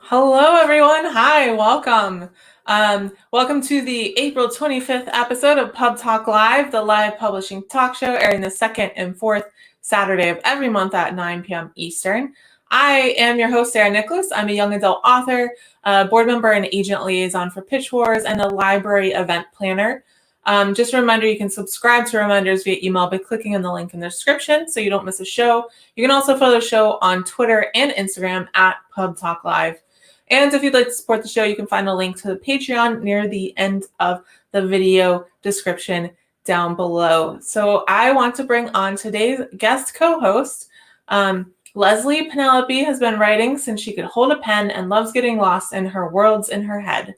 Hello, everyone. Hi, welcome. Welcome to the April 25th episode of PubTalk Live, the live publishing talk show airing the second and fourth Saturday of every month at 9 p.m. Eastern. I am your host, Sarah Nicolas. I'm a young adult author, board member and agent liaison for Pitch Wars, and a library event planner. Just a reminder, you can subscribe to reminders via email by clicking on the link in the description so you don't miss a show. You can also follow the show on Twitter and Instagram at PubTalk Live. And if you'd like to support the show, you can find a link to the Patreon near the end of the video description down below. So I want to bring on today's guest co-host. Leslie Penelope has been writing since she could hold a pen and loves getting lost in the worlds in her head.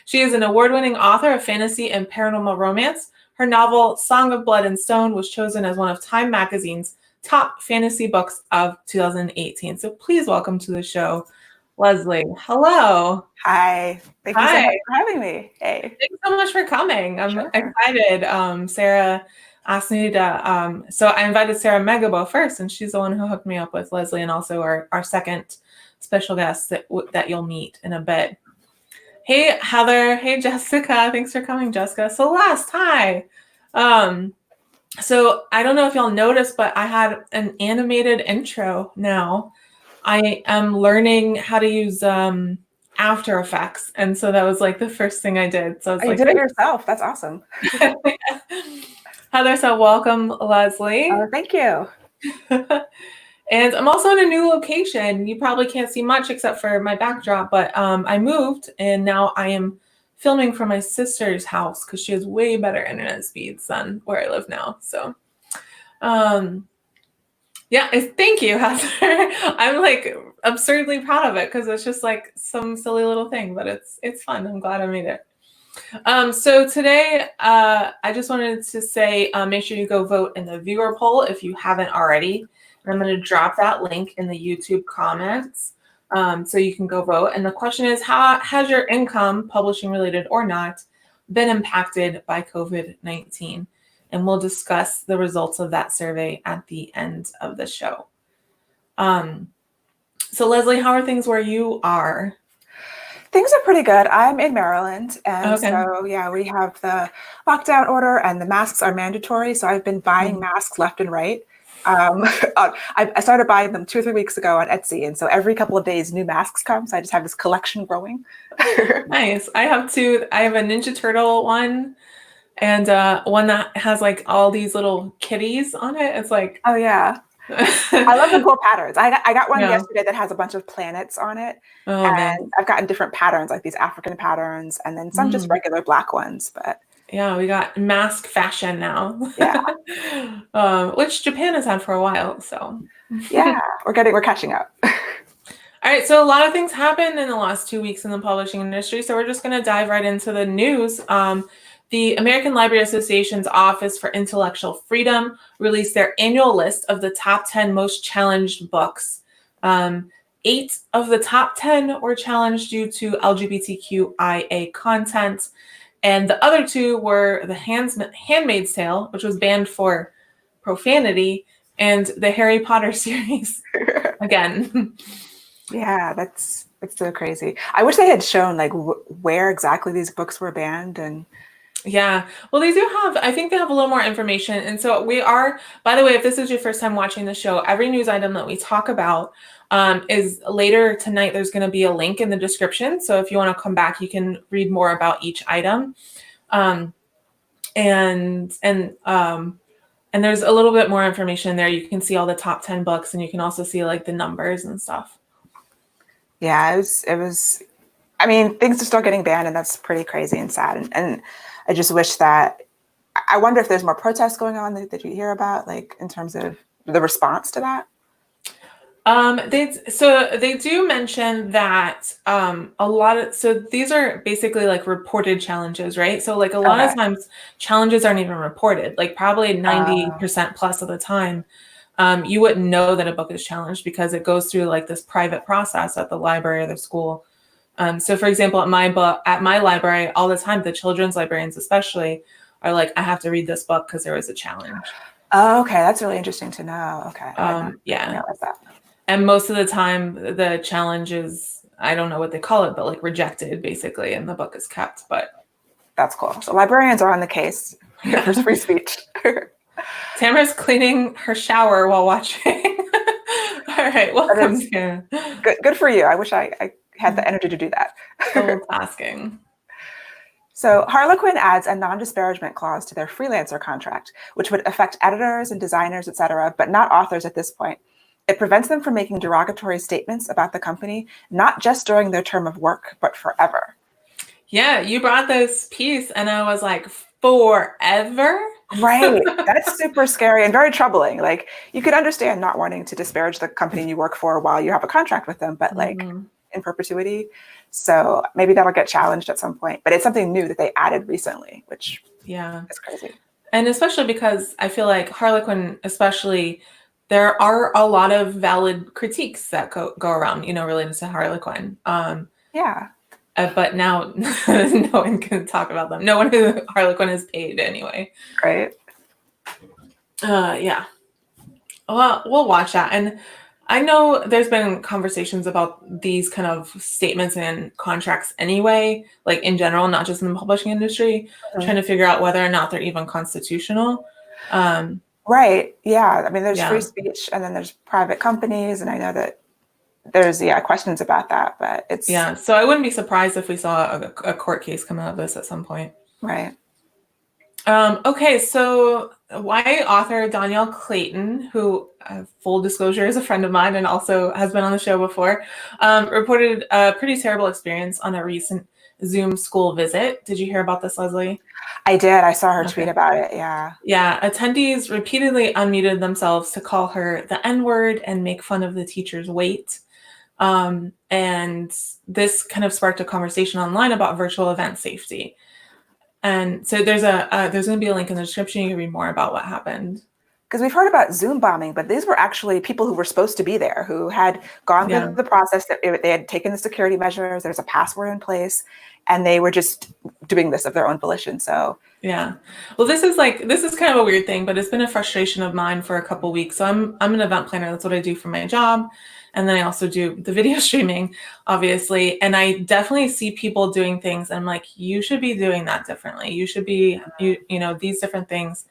She is an award-winning author of fantasy and paranormal romance. Her novel, Song of Blood and Stone, was chosen as one of Time Magazine's top fantasy books of 2018. So please welcome to the show, Leslie. Hello. Hi. Thank you so much for having me. Hey. Thanks so much for coming. I'm excited. Sarah asked me to, so I invited Sara Megibow first, and she's the one who hooked me up with Leslie and also our second special guest that you'll meet in a bit. Hey, Heather. Hey, Jessica. Thanks for coming, Jessica. Celeste, hi. So I don't know if y'all noticed, but I had an animated intro now. I am learning how to use After Effects. And so that was like the first thing I did. So you did it yourself. That's awesome. Heather, so welcome, Leslie. Oh, thank you. And I'm also in a new location. You probably can't see much except for my backdrop, but I moved and now I am filming from my sister's house because she has way better internet speeds than where I live now. So, yeah, thank you, Heather. I'm like absurdly proud of it because it's just like some silly little thing, but it's fun. I'm glad I made it. So today, I just wanted to say, make sure you go vote in the viewer poll if you haven't already. And I'm going to drop that link in the YouTube comments. So you can go vote. And the question is, how has your income, publishing related or not, been impacted by COVID-19? And we'll discuss the results of that survey at the end of the show. So Leslie, how are things where you are? Things are pretty good. I'm in Maryland. And so, yeah, we have the lockdown order and the masks are mandatory. So I've been buying masks left and right. I started buying them 2 or 3 weeks ago on Etsy, and so every couple of days new masks come, so I just have this collection growing. Nice. I have two. I have a Ninja Turtle one and one that has like all these little kitties on it. It's like, oh yeah. I love the cool patterns. I got one yesterday that has a bunch of planets on it. And I've gotten different patterns, like these African patterns, and then some just regular black ones. But yeah, we got mask fashion now. Yeah. Which Japan has had for a while. So yeah, we're catching up. All right, so a lot of things happened in the last 2 weeks in the publishing industry. So we're just going to dive right into the news. The American Library Association's Office for Intellectual Freedom released their annual list of the top 10 most challenged books. 8 of the top 10 were challenged due to LGBTQIA content. And the other 2 were The Handmaid's Tale, which was banned for profanity, and the Harry Potter series again. Yeah, that's so crazy. I wish they had shown like where exactly these books were banned. And yeah, well, they do have, I think they have a little more information. And so we are, by the way, if this is your first time watching the show, every news item that we talk about is later tonight. There's going to be a link in the description. So if you want to come back, you can read more about each item. And there's a little bit more information there. You can see all the top 10 books and you can also see like the numbers and stuff. Yeah, it was, I mean, things are still getting banned and that's pretty crazy and sad. And I just wish that, I wonder if there's more protests going on that you hear about, like in terms of the response to that. They do mention that so these are basically like reported challenges, right? So like a lot of times challenges aren't even reported, like probably 90% plus of the time. You wouldn't know that a book is challenged because it goes through like this private process at the library or the school. So for example, at my library all the time, the children's librarians especially are like, I have to read this book because there was a challenge. Oh, okay. That's really interesting to know. Okay. Yeah. I realize that. And most of the time, the challenge is, I don't know what they call it, but like rejected, basically, and the book is kept. But that's cool. So librarians are on the case for free speech. Tamara's cleaning her shower while watching. All right, welcome, Tamara. Good for you. I wish I had the energy to do that. Multitasking. So Harlequin adds a non-disparagement clause to their freelancer contract, which would affect editors and designers, etc., but not authors at this point. It prevents them from making derogatory statements about the company, not just during their term of work, but forever. Yeah, you brought this piece and I was like, forever? Right. That's super scary and very troubling. Like, you could understand not wanting to disparage the company you work for while you have a contract with them, but like in perpetuity. So maybe that'll get challenged at some point, but it's something new that they added recently, which is crazy. And especially because I feel like Harlequin, especially, there are a lot of valid critiques that go around, related to Harlequin. But now no one can talk about them. No one who Harlequin is paid anyway. Right. Yeah. Well, we'll watch that. And I know there's been conversations about these kind of statements and contracts anyway, like in general, not just in the publishing industry, trying to figure out whether or not they're even constitutional. Right. Yeah. I mean, there's free speech and then there's private companies. And I know that there's questions about that, but it's so I wouldn't be surprised if we saw a court case come out of this at some point. Right. Okay, so YA author Danielle Clayton, who full disclosure is a friend of mine and also has been on the show before, reported a pretty terrible experience on a recent Zoom school visit. Did you hear about this, Leslie? I did. I saw her tweet about it. Yeah. Yeah. Attendees repeatedly unmuted themselves to call her the N-word and make fun of the teacher's weight. And this kind of sparked a conversation online about virtual event safety. And so there's going to be a link in the description. You can read more about what happened. Because we've heard about Zoom bombing, but these were actually people who were supposed to be there, who had gone through the process, that they had taken the security measures, there's a password in place, and they were just doing this of their own volition. So yeah. Well, this is kind of a weird thing, but it's been a frustration of mine for a couple of weeks. So I'm an event planner. That's what I do for my job. And then I also do the video streaming, obviously. And I definitely see people doing things. And I'm like, you should be doing that differently. You should be, these different things.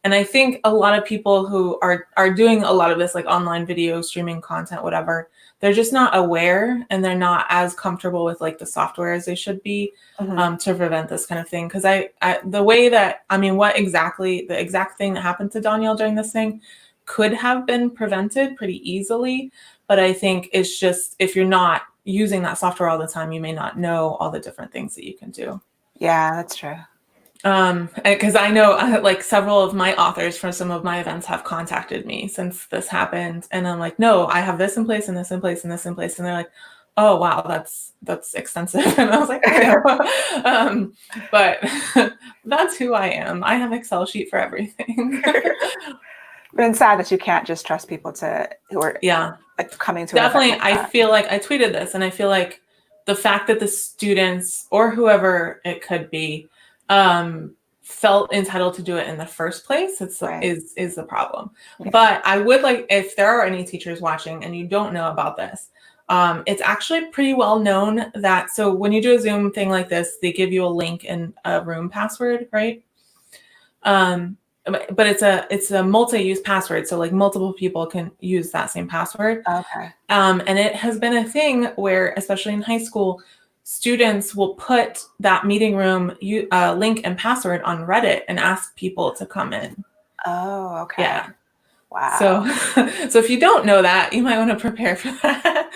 And I think a lot of people who are doing a lot of this, like online video streaming content, whatever, they're just not aware and they're not as comfortable with like the software as they should be to prevent this kind of thing. Because the exact thing that happened to Danielle during this thing could have been prevented pretty easily. But I think it's just, if you're not using that software all the time, you may not know all the different things that you can do. Yeah, that's true. Because I know like several of my authors from some of my events have contacted me since this happened. And I'm like, no, I have this in place and this in place and this in place. And they're like, oh, wow, that's extensive. And I was like, but that's who I am. I have an Excel sheet for everything. But it's sad that you can't just trust people who are like coming to definitely. I feel like I tweeted this, and I feel like the fact that the students or whoever it could be felt entitled to do it in the first place is the problem. Yeah. But I would like, if there are any teachers watching and you don't know about this, it's actually pretty well known that, so when you do a Zoom thing like this, they give you a link and a room password, right? But it's a multi-use password, so like multiple people can use that same password. Okay. And it has been a thing where, especially in high school, students will put that meeting room link and password on Reddit and ask people to come in. Oh, okay. Yeah. Wow. So if you don't know that, you might want to prepare for that.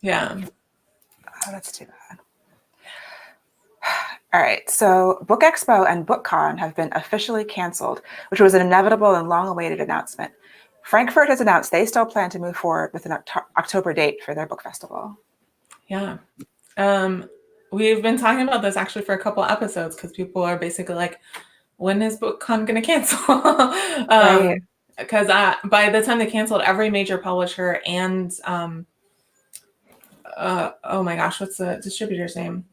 Yeah. Oh, that's too bad. All right, so Book Expo and BookCon have been officially canceled, which was an inevitable and long-awaited announcement. Frankfurt has announced they still plan to move forward with an October date for their book festival. Yeah. We've been talking about this actually for a couple episodes because people are basically like, when is BookCon going to cancel? Right. Because by the time they canceled, every major publisher and, oh my gosh, what's the distributor's name?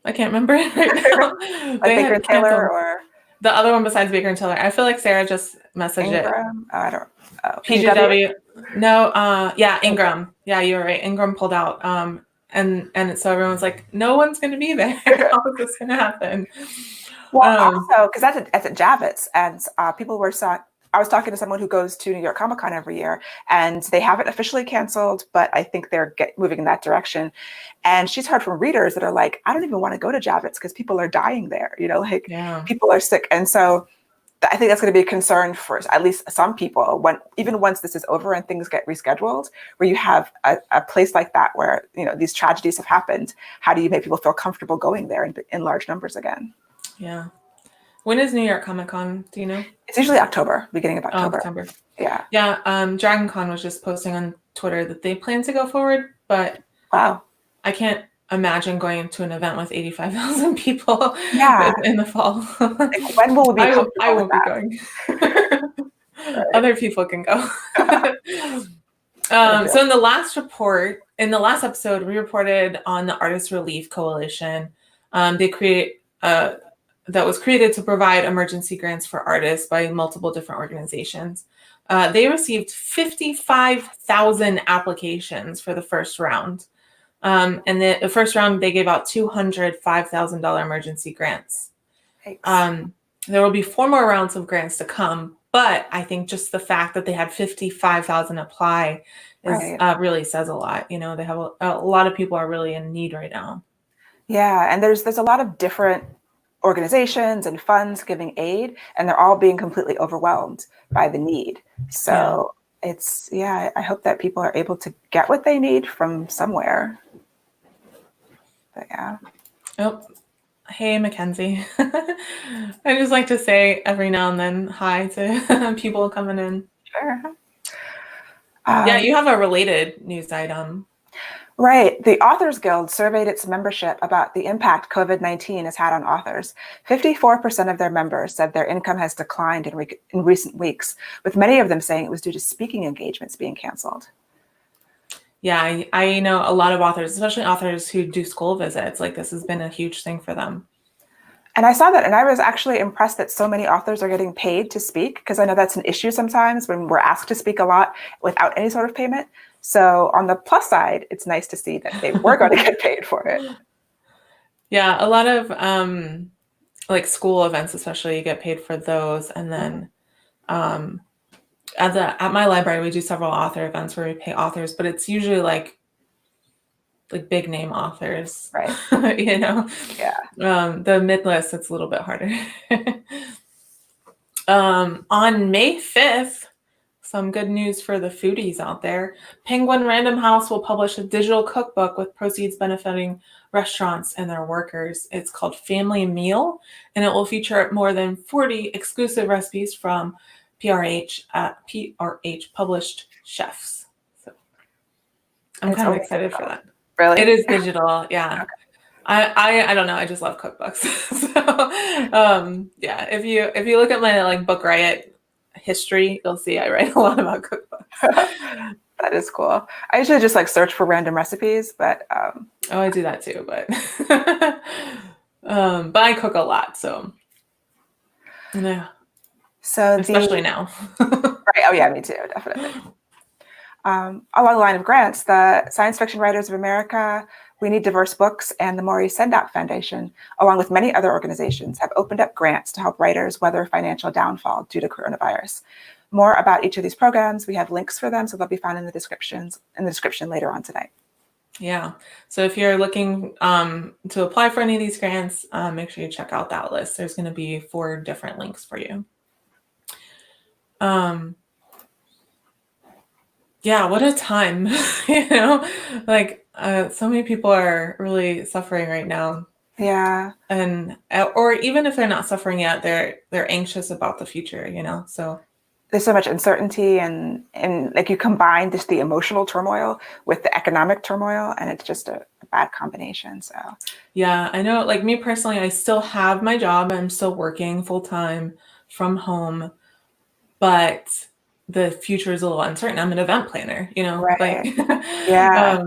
I can't remember it right now. Like Baker and Taylor or the other one besides Baker and Taylor. I feel like Sarah just messaged Ingram? it. Oh, I don't. PGW? No, yeah, Ingram. Yeah, you were right. Ingram pulled out. And so everyone's like, no one's going to be there. How is this going to happen? Well, also, because that's at Javits, and people were I was talking to someone who goes to New York Comic Con every year, and they haven't officially canceled, but I think they're moving in that direction. And she's heard from readers that are like, I don't even want to go to Javits because people are dying there, people are sick. And so I think that's going to be a concern for at least some people even once this is over and things get rescheduled, where you have a place like that where, these tragedies have happened. How do you make people feel comfortable going there in large numbers again? Yeah. When is New York Comic Con? Do you know? It's usually October, beginning of October. October. Yeah. Yeah. Dragon Con was just posting on Twitter that they plan to go forward, but wow, I can't imagine going to an event with 85,000 people in the fall. Like, when will we be comfortable I won't with be going. Right. Other people can go. So in the last episode, we reported on the Artist Relief Coalition. That was created to provide emergency grants for artists by multiple different organizations. They received 55,000 applications for the first round. And the first round, they gave out $205,000 emergency grants. There will be 4 more rounds of grants to come, but I think just the fact that they had 55,000 apply really says a lot. They have a lot of people are really in need right now. Yeah, and there's a lot of different organizations and funds giving aid, and they're all being completely overwhelmed by the need. So I hope that people are able to get what they need from somewhere. But yeah. Oh, hey, Mackenzie. I just like to say every now and then hi to people coming in. Sure. You have a related news item. Right. The Authors Guild surveyed its membership about the impact COVID-19 has had on authors. 54% of their members said their income has declined in recent weeks, with many of them saying it was due to speaking engagements being canceled. Yeah, I know a lot of authors, especially authors who do school visits. Like, this has been a huge thing for them. And I saw that, and I was actually impressed that so many authors are getting paid to speak, because I know that's an issue sometimes when we're asked to speak a lot without any sort of payment. So on the plus side, it's nice to see that they were going to get paid for it. Yeah, a lot of like school events, especially, you get paid for those. And then at my library, we do several author events where we pay authors, but it's usually like big name authors, right? Yeah. The mid-list, it's a little bit harder. On May 5th, some good news for the foodies out there. Penguin Random House will publish a digital cookbook with proceeds benefiting restaurants and their workers. It's called Family Meal, and it will feature more than 40 exclusive recipes from PRH published chefs. So I'm kind of excited for that. Really? It is digital, yeah. Okay. I don't know. I just love cookbooks. So if you look at my Book Riot history, you'll see I write a lot about cookbooks. That is cool. I usually just search for random recipes, but I do that too, but but I cook a lot, so yeah. So especially now. Right. Oh yeah, me too, definitely. Along the line of grants, the Science Fiction Writers of America, We Need Diverse Books, and the Maurice Sendak Foundation, along with many other organizations, have opened up grants to help writers weather financial downfall due to coronavirus. More about each of these programs, we have links for them, so they'll be found in the description later on today. Yeah. So if you're looking to apply for any of these grants, make sure you check out that list. There's going to be 4 different links for you. Yeah, what a time, so many people are really suffering right now. Yeah. And, or even if they're not suffering yet, they're anxious about the future, so. There's so much uncertainty and you combine just the emotional turmoil with the economic turmoil, and it's just a bad combination. So. Yeah, I know, me personally, I still have my job. I'm still working full time from home, but the future is a little uncertain. I'm an event planner, right. Yeah.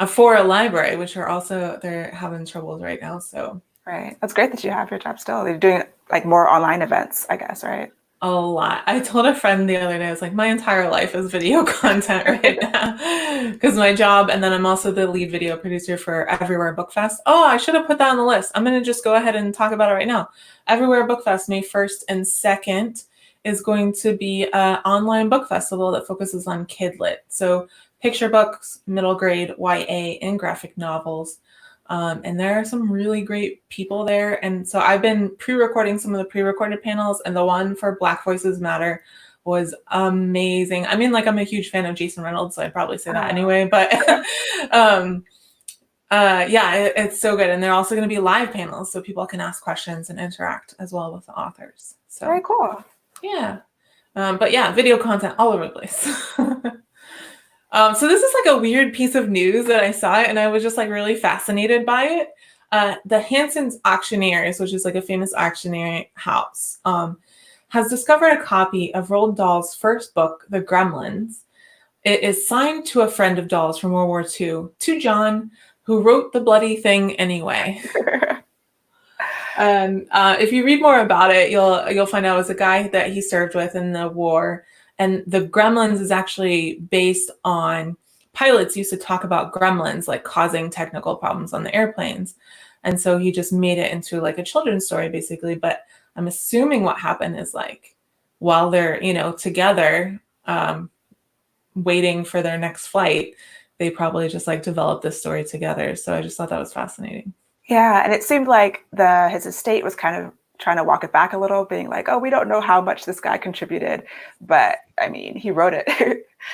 For a library, which they're having troubles right now. So right, that's great that you have your job still. You're doing more online events, I guess, right? a lot. I told a friend the other day, I was like, my entire life is video content right now because my job, and then I'm also the lead video producer for Everywhere Book Fest. Oh, I should have put that on the list. I'm going to just go ahead and talk about it right now. Everywhere Book Fest, May 1st and 2nd, is going to be an online book festival that focuses on kid lit. So picture books, middle grade, YA, and graphic novels. And there are some really great people there. And so I've been pre-recording some of the pre-recorded panels, and the one for Black Voices Matter was amazing. I mean, like, I'm a huge fan of Jason Reynolds, so I'd probably say that anyway, but it's so good. And they're also going to be live panels so people can ask questions and interact as well with the authors. So very cool. Yeah. But yeah, video content all over the place. So this is like a weird piece of news that I saw it, and I was just like really fascinated by it. The Hanson's Auctioneers, which is like a famous auctioneer house, has discovered a copy of Roald Dahl's first book, The Gremlins. It is signed to a friend of Dahl's from World War II, to John, who wrote the bloody thing anyway. And if you read more about it, you'll find out it was a guy that he served with in the war. And the Gremlins is actually based on pilots used to talk about gremlins, like causing technical problems on the airplanes. And so he just made it into like a children's story, basically. But I'm assuming what happened is, like, while they're, together, waiting for their next flight, they probably just like developed this story together. So I just thought that was fascinating. Yeah, and it seemed like his estate was kind of trying to walk it back a little, being like, oh, we don't know how much this guy contributed, but I mean, he wrote it.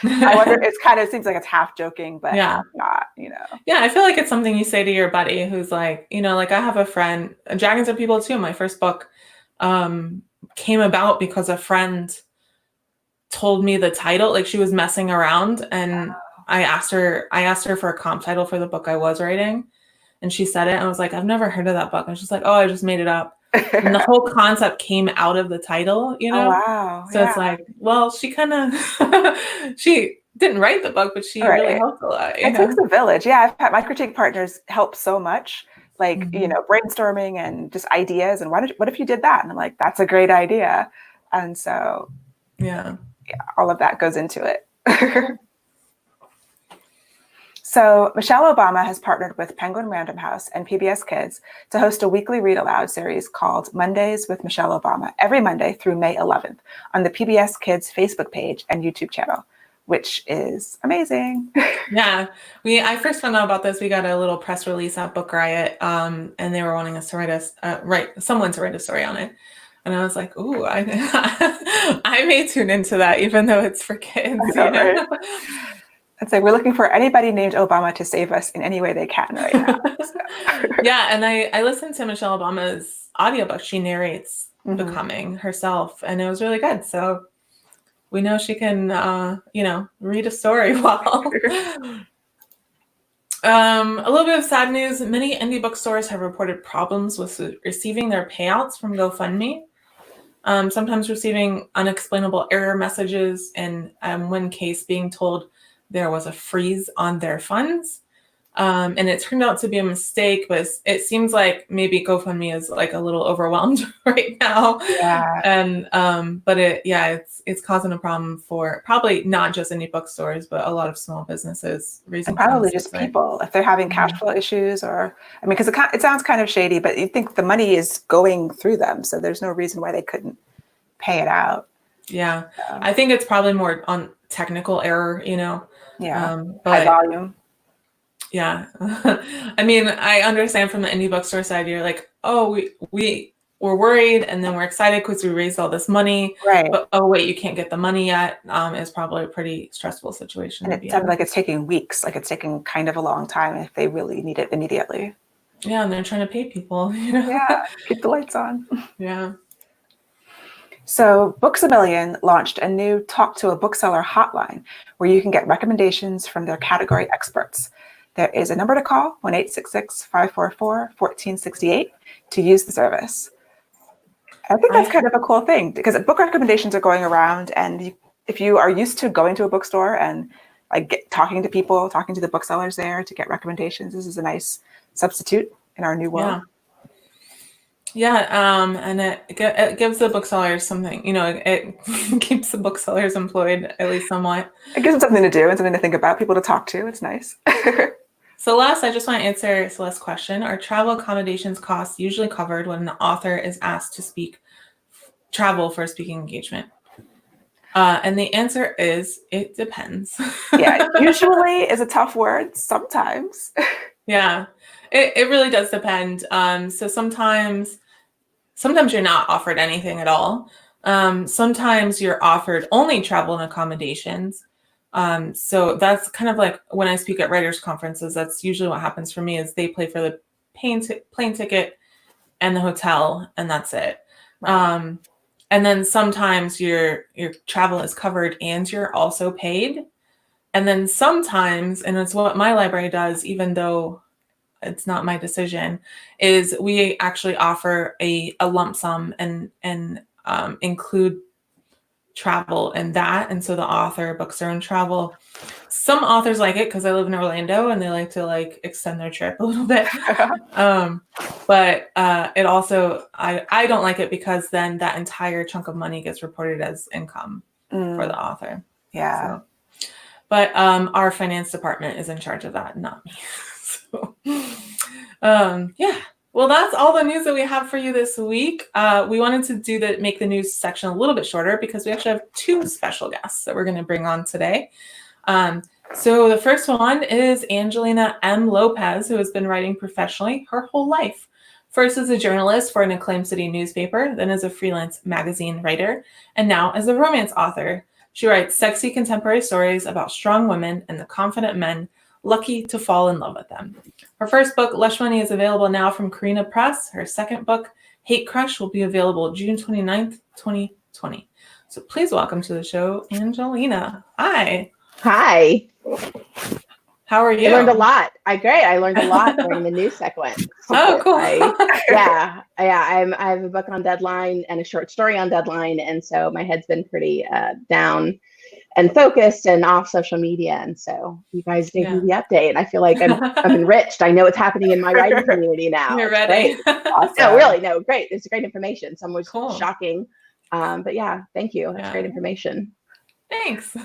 I wonder, it kind of seems like it's half joking, but half not, Yeah, I feel like it's something you say to your buddy who's like, like, I have a friend, Dragons Are People Too, my first book came about because a friend told me the title, like she was messing around, and I asked her for a comp title for the book I was writing. And she said it, and I was like, I've never heard of that book. And she's like, oh, I just made it up. And the whole concept came out of the title, Oh, wow. So it's like, well, she kind of, she didn't write the book, but she really helped a lot. It takes a village. Yeah, I've had my critique partners help so much, like, brainstorming and just ideas. And what if you did that? And I'm like, that's a great idea. And so, yeah, all of that goes into it. So Michelle Obama has partnered with Penguin Random House and PBS Kids to host a weekly read aloud series called Mondays with Michelle Obama every Monday through May 11th on the PBS Kids Facebook page and YouTube channel, which is amazing. Yeah, I first found out about this. We got a little press release at Book Riot, and they were wanting us to write someone to write a story on it. And I was like, ooh, I may tune into that, even though it's for kids. Right? I'd say we're looking for anybody named Obama to save us in any way they can right now. So. Yeah, and I listened to Michelle Obama's audiobook. She narrates Becoming herself, and it was really good. So we know she can, read a story well. A little bit of sad news. Many indie bookstores have reported problems with receiving their payouts from GoFundMe. Sometimes receiving unexplainable error messages, and one case being told there was a freeze on their funds. And it turned out to be a mistake, but it seems like maybe GoFundMe is like a little overwhelmed right now. Yeah. And but it's causing a problem for probably not just indie bookstores, but a lot of small businesses raising and probably just people if they're having cash flow issues, or because it sounds kind of shady, but you think the money is going through them, so there's no reason why they couldn't pay it out. Yeah, I think it's probably more on technical error, high volume. Yeah. I mean, I understand from the indie bookstore side, you're like, oh, we were worried, and then we're excited because we raised all this money. Right. But oh wait, you can't get the money yet. Is probably a pretty stressful situation. And it sounds like it's taking weeks, like it's taking kind of a long time if they really need it immediately. Yeah, and they're trying to pay people. Yeah, keep the lights on. Yeah. So Books A Million launched a new Talk to a Bookseller hotline where you can get recommendations from their category experts. There is a number to call, 1-866-544-1468, to use the service. I think that's kind of a cool thing, because book recommendations are going around, and if you are used to going to a bookstore and talking to people, talking to the booksellers there to get recommendations, this is a nice substitute in our new world. Yeah, and it gives the booksellers something, it keeps the booksellers employed, at least somewhat. It gives them something to do and something to think about, people to talk to. It's nice. So last, I just want to answer Celeste's question. Are travel accommodations costs usually covered when an author is asked to travel for a speaking engagement? And the answer is, it depends. Yeah, usually is a tough word. Sometimes. Yeah, it really does depend. So sometimes you're not offered anything at all. Sometimes you're offered only travel and accommodations. So that's kind of like when I speak at writers' conferences, that's usually what happens for me is they pay for the plane ticket and the hotel, and that's it. Right. And then sometimes your travel is covered and you're also paid. And then sometimes, and it's what my library does, even though it's not my decision, is we actually offer a lump sum and include travel in that. And so the author books their own travel. Some authors like it because I live in Orlando and they like to extend their trip a little bit. But it also, I don't like it because then that entire chunk of money gets reported as income for the author. Yeah. So, but our finance department is in charge of that, not me. So, yeah. Well, that's all the news that we have for you this week. We wanted to make the news section a little bit shorter because we actually have two special guests that we're going to bring on today. So the first one is Angelina M. Lopez, who has been writing professionally her whole life. First as a journalist for an acclaimed city newspaper, then as a freelance magazine writer, and now as a romance author. She writes sexy contemporary stories about strong women and the confident men lucky to fall in love with them. Her first book, Lush Money, is available now from Carina Press. Her second book, Hate Crush, will be available June 29th, 2020. So please welcome to the show, Angelina. Hi. Hi. How are you? I learned a lot. Great. I learned a lot during the news segment. Oh, cool. I have a book on deadline and a short story on deadline. And so my head's been pretty down and focused and off social media. And so you guys gave me the update. I feel like I'm enriched. I know what's happening in my writing community now. You're ready. Awesome. No, really. No, great. It's great information. Some was cool. Shocking. But yeah, thank you. That's great information. Thanks.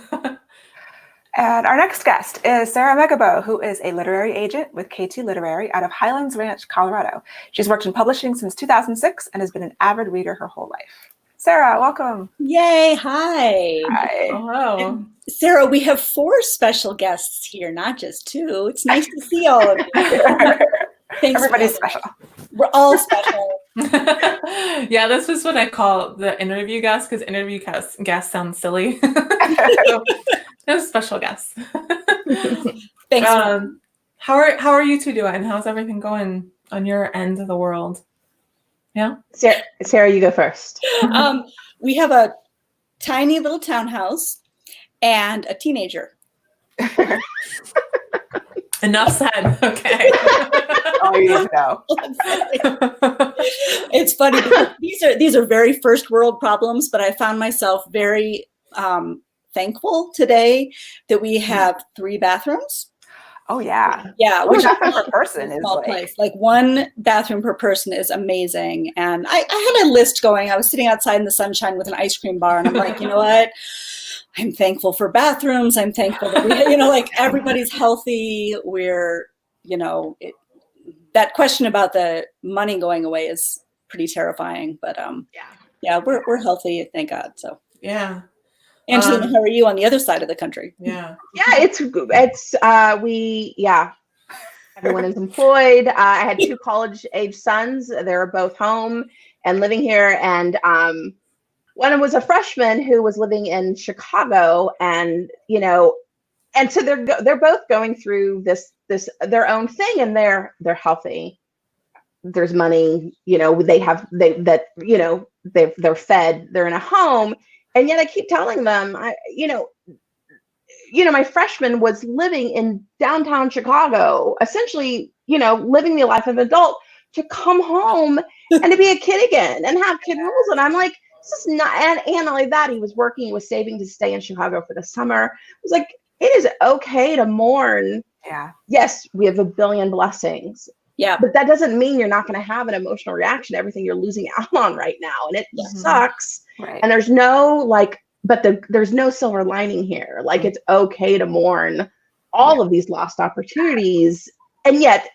And our next guest is Sara Megibow, who is a literary agent with KT Literary out of Highlands Ranch, Colorado. She's worked in publishing since 2006 and has been an avid reader her whole life. Sarah, welcome. Yay. Hi. Hi. Hello. And Sarah, we have 4 special guests here, not just 2. It's nice to see all of you. Thanks. Everybody's special. We're all special. Yeah, this is what I call the interview guest because interview guest sounds silly. So, no special guests. Thanks. How are you two doing? How's everything going on your end of the world? Yeah. Sarah, you go first. We have a tiny little townhouse and a teenager. Enough said. Okay. All you need to know. It's funny because these are very first world problems, but I found myself very thankful today that we have 3 bathrooms. Oh yeah. Yeah. Which bathroom per person is like 1 bathroom per person is amazing. And I had a list going. I was sitting outside in the sunshine with an ice cream bar and I'm like, you know what? I'm thankful for bathrooms. I'm thankful that we, everybody's healthy. We're, that question about the money going away is pretty terrifying, but yeah, we're healthy. Thank God. So yeah. Angelina, how are you on the other side of the country? Yeah. Everyone is employed. I had 2 college-age sons. They're both home and living here. And one was a freshman who was living in Chicago, and and so they're both going through this their own thing, and they're healthy. There's money, they're fed. They're in a home. And yet I keep telling them, my freshman was living in downtown Chicago, essentially, living the life of an adult, to come home and to be a kid again and have kid rules. And I'm like, this is not, and not only that, he was saving to stay in Chicago for the summer. I was like, it is okay to mourn. Yeah. Yes, we have a billion blessings, Yeah. But that doesn't mean you're not going to have an emotional reaction to everything you're losing out on right now. And it sucks. Right. And there's no there's no silver lining here. Like, it's okay to mourn all of these lost opportunities and yet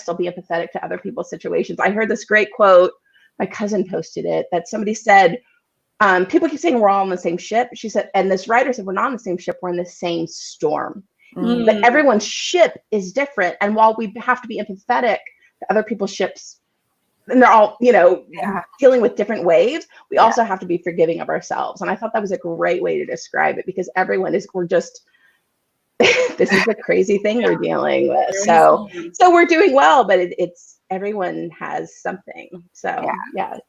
still be empathetic to other people's situations. I heard this great quote, my cousin posted it, that somebody said, people keep saying we're all on the same ship. She said, and this writer said, we're not on the same ship, we're in the same storm. But everyone's ship is different. And while we have to be empathetic to other people's ships, and they're all, dealing with different waves, we also have to be forgiving of ourselves. And I thought that was a great way to describe it, because we're just, this is a crazy thing we're dealing with. So we're doing well, but it's everyone has something. So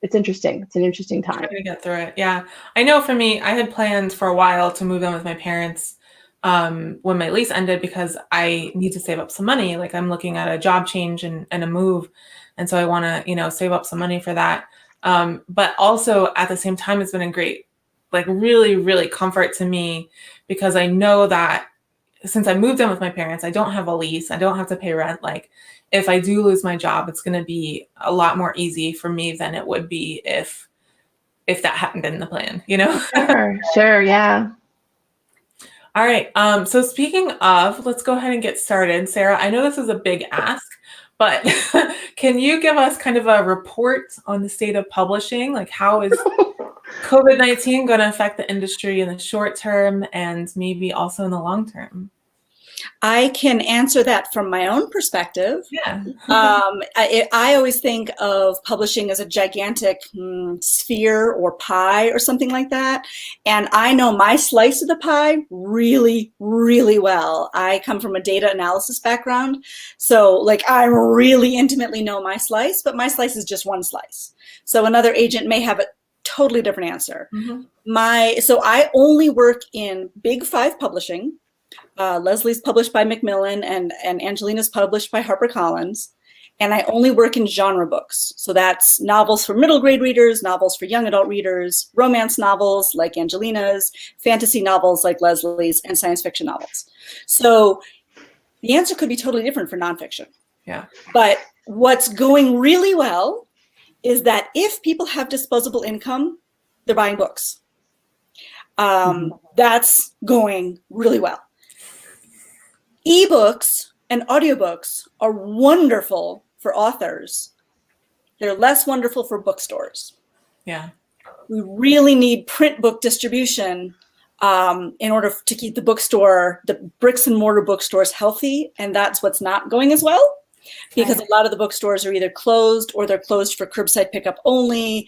it's interesting. It's an interesting time. Trying to get through it. Yeah. I know for me, I had planned for a while to move in with my parents when my lease ended, because I need to save up some money. Like, I'm looking at a job change and a move. And so I want to, save up some money for that. But also at the same time, it's been a great, like, really, really comfort to me, because I know that since I moved in with my parents, I don't have a lease. I don't have to pay rent. Like, if I do lose my job, it's going to be a lot more easy for me than it would be if that hadn't been the plan, Sure. Yeah. All right. So speaking of, let's go ahead and get started. Sarah, I know this is a big ask, but can you give us kind of a report on the state of publishing? Like, how is COVID-19 going to affect the industry in the short term and maybe also in the long term? I can answer that from my own perspective. Yeah. I always think of publishing as a gigantic sphere or pie or something like that. And I know my slice of the pie really, really well. I come from a data analysis background. So, like, I really intimately know my slice, but my slice is just one slice. So another agent may have a totally different answer. So I only work in Big Five publishing. Leslie's published by Macmillan and Angelina's published by HarperCollins. And I only work in genre books. So that's novels for middle grade readers, novels for young adult readers, romance novels like Angelina's, fantasy novels like Leslie's, and science fiction novels. So the answer could be totally different for nonfiction. Yeah. But what's going really well is that if people have disposable income, they're buying books. That's going really well. Ebooks and audiobooks are wonderful for authors. They're less wonderful for bookstores. Yeah. We really need print book distribution in order to keep the bricks and mortar bookstores healthy. And that's what's not going as well, because a lot of the bookstores are either closed or they're closed for curbside pickup only,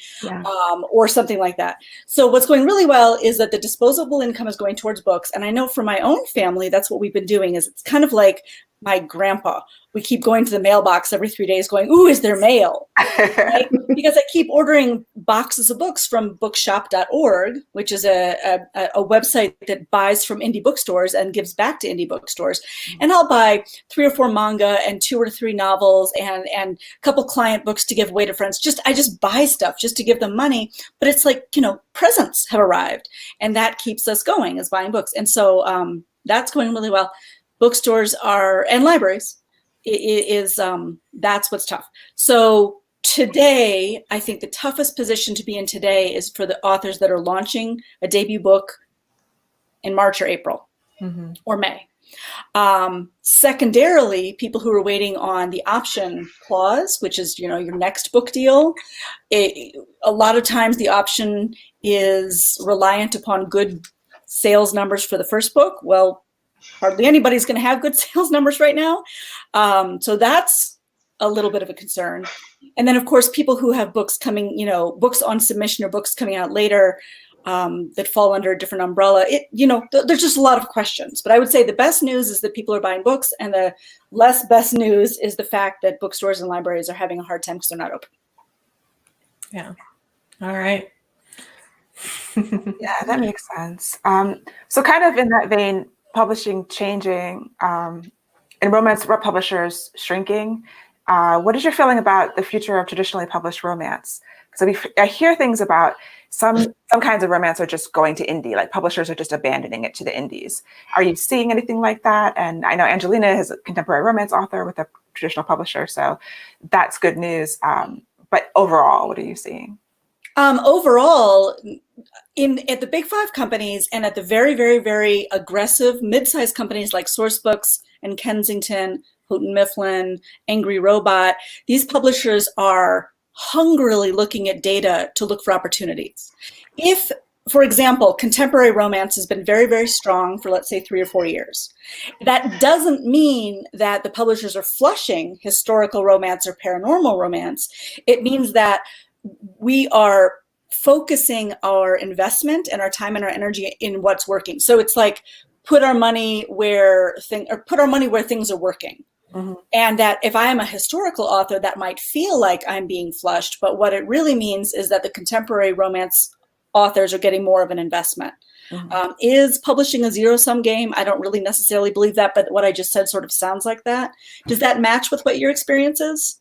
or something like that. So what's going really well is that the disposable income is going towards books. And I know for my own family, that's what we've been doing. Is it's kind of like my grandpa. We keep going to the mailbox every 3 days going, ooh, is there mail? Right? Because I keep ordering boxes of books from bookshop.org, which is a website that buys from indie bookstores and gives back to indie bookstores. And I'll buy 3 or 4 manga and 2 or 3 novels and a couple client books to give away to friends. I just buy stuff just to give them money. But it's like, presents have arrived. And that keeps us going, is buying books. And so that's going really well. Bookstores and libraries that's what's tough. So today, I think the toughest position to be in today is for the authors that are launching a debut book in March or April or May. Secondarily, people who are waiting on the option clause, which is, your next book deal. A lot of times the option is reliant upon good sales numbers for the first book. Well, hardly anybody's going to have good sales numbers right now. So that's a little bit of a concern. And then, of course, people who have books coming, books on submission or books coming out later that fall under a different umbrella. There's just a lot of questions. But I would say the best news is that people are buying books, and the less best news is the fact that bookstores and libraries are having a hard time because they're not open. Yeah. All right. Yeah, that makes sense. So kind of in that vein, publishing changing and romance publishers shrinking. What is your feeling about the future of traditionally published romance? Because I hear things about some kinds of romance are just going to indie, like publishers are just abandoning it to the indies. Are you seeing anything like that? And I know Angelina is a contemporary romance author with a traditional publisher, so that's good news. But overall, what are you seeing? Overall, at the big five companies and at the very, very, very aggressive mid-sized companies like Sourcebooks and Kensington, Houghton Mifflin, Angry Robot, these publishers are hungrily looking at data to look for opportunities. If, for example, contemporary romance has been very, very strong for, let's say, 3 or 4 years, that doesn't mean that the publishers are flushing historical romance or paranormal romance. It means that we are focusing our investment and our time and our energy in what's working. So it's like put our money where things are working. Mm-hmm. And that if I am a historical author, that might feel like I'm being flushed, but what it really means is that the contemporary romance authors are getting more of an investment. Mm-hmm. Is publishing a zero-sum game? I don't really necessarily believe that, but what I just said sort of sounds like that. Does that match with what your experience is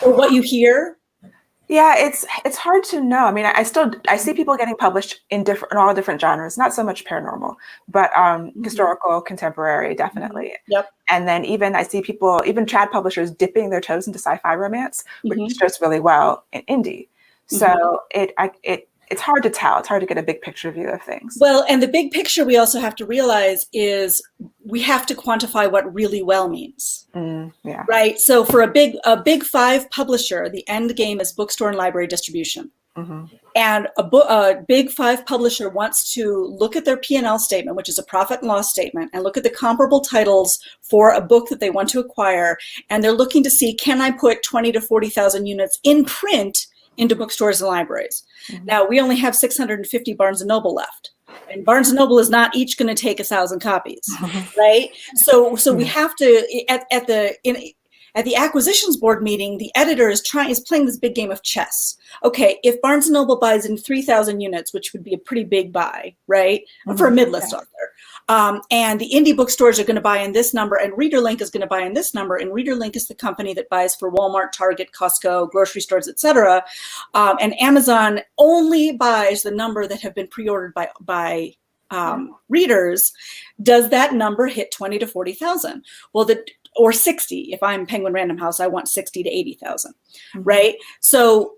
or what you hear? Yeah, it's hard to know. I mean, I see people getting published in all different genres, not so much paranormal, but historical, contemporary, definitely. Yep. And then even I see people, even trad publishers, dipping their toes into sci-fi romance, which does really well in indie. So it's hard to tell. It's hard to get a big picture view of things. Well, and the big picture we also have to realize is we have to quantify what really well means. Yeah. Right. So for a big five publisher, the end game is bookstore and library distribution. Mm-hmm. And a big five publisher wants to look at their P&L statement, which is a profit and loss statement, and look at the comparable titles for a book that they want to acquire. And they're looking to see, can I put 20 to 40,000 units in print into bookstores and libraries? Mm-hmm. Now, we only have 650 Barnes & Noble left. And Barnes & Noble is not each going to take 1,000 copies, right? So we have to, at the acquisitions board meeting, the editor is playing this big game of chess. Okay, if Barnes & Noble buys in 3,000 units, which would be a pretty big buy, right, for a mid-list author, and the indie bookstores are going to buy in this number, and ReaderLink is going to buy in this number, and ReaderLink is the company that buys for Walmart, Target, Costco, grocery stores, etc. And Amazon only buys the number that have been pre-ordered by readers. Does that number hit 20 to 40,000? Well, or 60. If I'm Penguin Random House, I want 60 to 80,000, right? So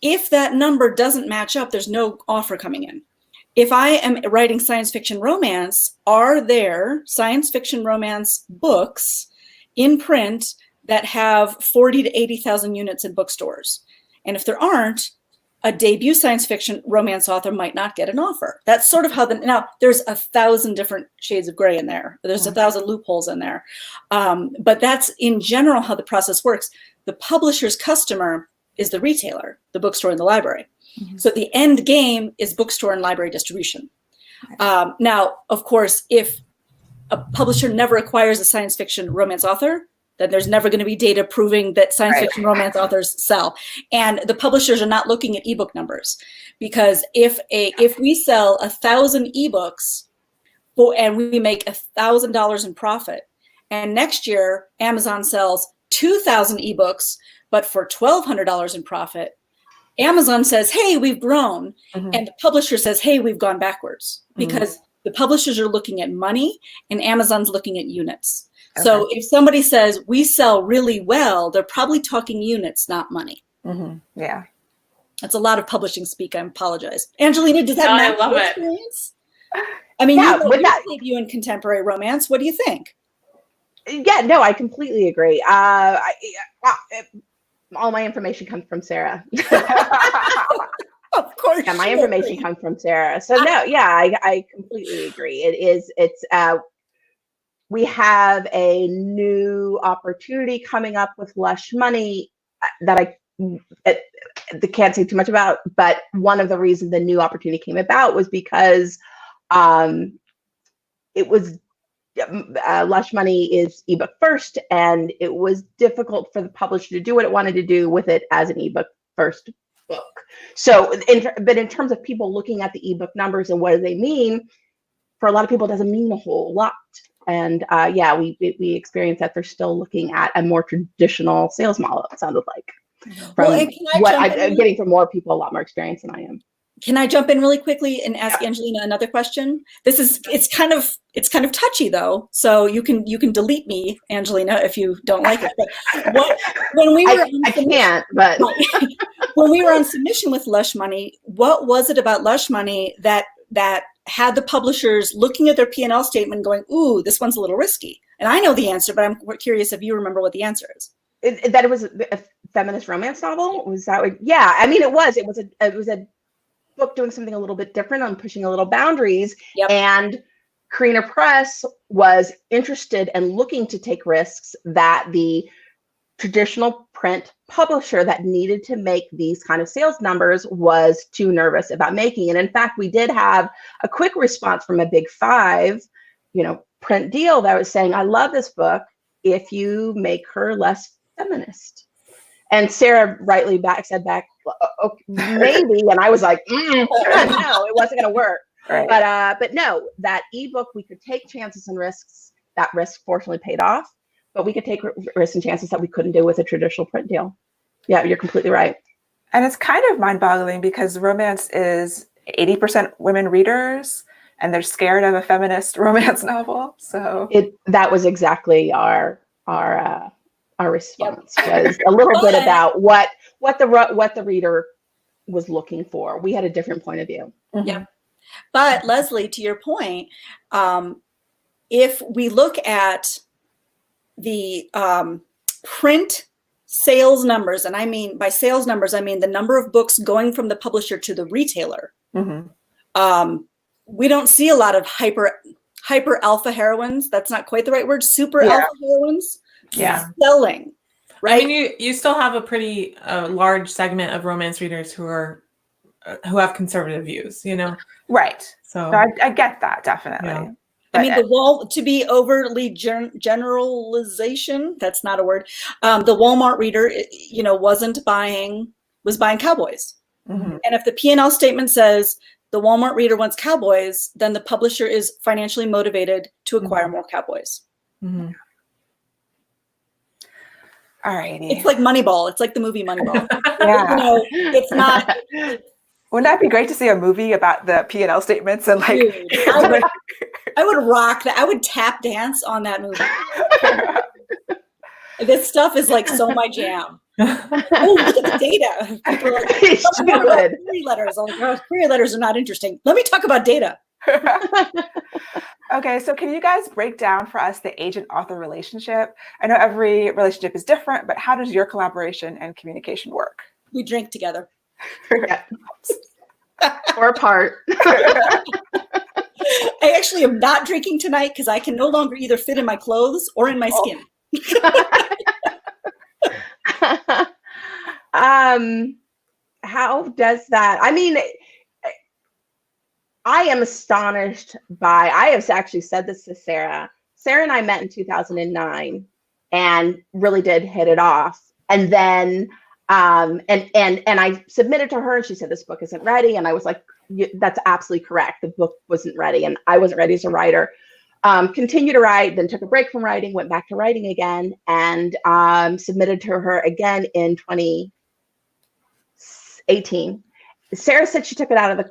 if that number doesn't match up, there's no offer coming in. If I am writing science fiction romance, are there science fiction romance books in print that have 40 to 80,000 units in bookstores? And if there aren't, a debut science fiction romance author might not get an offer. That's sort of how now there's 1,000 different shades of gray in there. There's 1,000 loopholes in there. But that's in general how the process works. The publisher's customer is the retailer, the bookstore and the library. Mm-hmm. So the end game is bookstore and library distribution. Now, of course, if a publisher never acquires a science fiction romance author, then there's never going to be data proving that science fiction romance authors sell. And the publishers are not looking at ebook numbers, because if we sell 1,000 ebooks and we make $1,000 in profit, and next year Amazon sells 2,000 ebooks, but for $1,200 in profit, Amazon says, hey, we've grown. Mm-hmm. And the publisher says, hey, we've gone backwards, because the publishers are looking at money and Amazon's looking at units. Okay. So if somebody says we sell really well, they're probably talking units, not money. Mm-hmm. Yeah. That's a lot of publishing speak. I apologize. Angelina, does that match your experience? I mean, you debut in contemporary romance. What do you think? Yeah, no, I completely agree. All my information comes from Sarah. Of course. Yeah, my information comes from Sarah. So no, yeah, I completely agree. It's we have a new opportunity coming up with Lush Money that I can't say too much about, but one of the reasons the new opportunity came about was because it was Lush Money is ebook first, and it was difficult for the publisher to do what it wanted to do with it as an ebook first book. So, but in terms of people looking at the ebook numbers and what do they mean, for a lot of people, it doesn't mean a whole lot. And we experienced that they're still looking at a more traditional sales model, it sounded like. From what I'm getting from more people, a lot more experience than I am. Can I jump in really quickly and ask Angelina another question? It's kind of touchy though, so you can delete me, Angelina, if you don't like it. But when we were I can't, but when we were on submission with Lush Money, what was it about Lush Money that had the publishers looking at their P&L statement going, ooh, this one's a little risky? And I know the answer, but I'm curious if you remember what the answer is. That it was a feminist romance novel? Was that what, yeah, I mean, it was a book doing something a little bit different, on pushing a little boundaries. Yep. And Carina Press was interested and looking to take risks that the traditional print publisher that needed to make these kind of sales numbers was too nervous about making. And in fact, we did have a quick response from a big 5, print deal that was saying, I love this book if you make her less feminist. And Sarah rightly said back, okay, maybe. And I was like, no, it wasn't going to work. Right. But no, that ebook, we could take chances and risks. That risk fortunately paid off, but we could take risks and chances that we couldn't do with a traditional print deal. Yeah, you're completely right. And it's kind of mind-boggling because romance is 80% women readers, and they're scared of a feminist romance novel. So that was exactly our response, was a little bit about what the reader was looking for. We had a different point of view. Mm-hmm. Yeah. But Leslie, to your point, if we look at the print sales numbers, and I mean by sales numbers, I mean the number of books going from the publisher to the retailer, we don't see a lot of hyper alpha heroines. That's not quite the right word. Super alpha heroines. Selling, right? I mean, you still have a pretty large segment of romance readers who have conservative views, Right. So I get that, definitely. Yeah. I mean, to be overly generalization, that's not a word. The Walmart reader, was buying cowboys. Mm-hmm. And if the P&L statement says the Walmart reader wants cowboys, then the publisher is financially motivated to acquire more cowboys. Mm-hmm. All righty. It's like Moneyball. It's like the movie Moneyball. Yeah. It's not. Wouldn't that be great to see a movie about the P&L statements and like? Dude, I would rock that. I would tap dance on that movie. This stuff is like so my jam. Oh, look at the data. People are like, query letters. I'm like, oh, query letters are not interesting. Let me talk about data. Okay, so can you guys break down for us the agent-author relationship? I know every relationship is different, but how does your collaboration and communication work? We drink together. Or apart. I actually am not drinking tonight because I can no longer either fit in my clothes or in my skin. How does that? I mean, I am astonished by, I have actually said this to Sarah. Sarah and I met in 2009 and really did hit it off. And then, and I submitted to her and she said, this book isn't ready. And I was like, that's absolutely correct. The book wasn't ready and I wasn't ready as a writer. Continued to write, then took a break from writing, went back to writing again, and submitted to her again in 2018. Sarah said she took it out of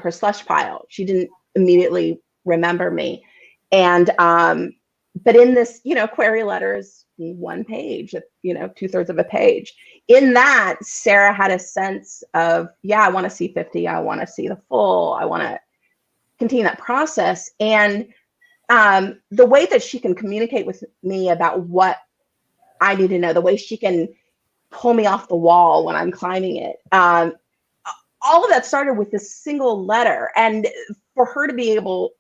her slush pile. She didn't immediately remember me. And, but in this, query letters, 1 page, 2/3 of a page. In that, Sarah had a sense of, I want to see 50. I want to see the full. I want to continue that process. And the way that she can communicate with me about what I need to know, the way she can pull me off the wall when I'm climbing it, all of that started with this single letter. And for her to be able,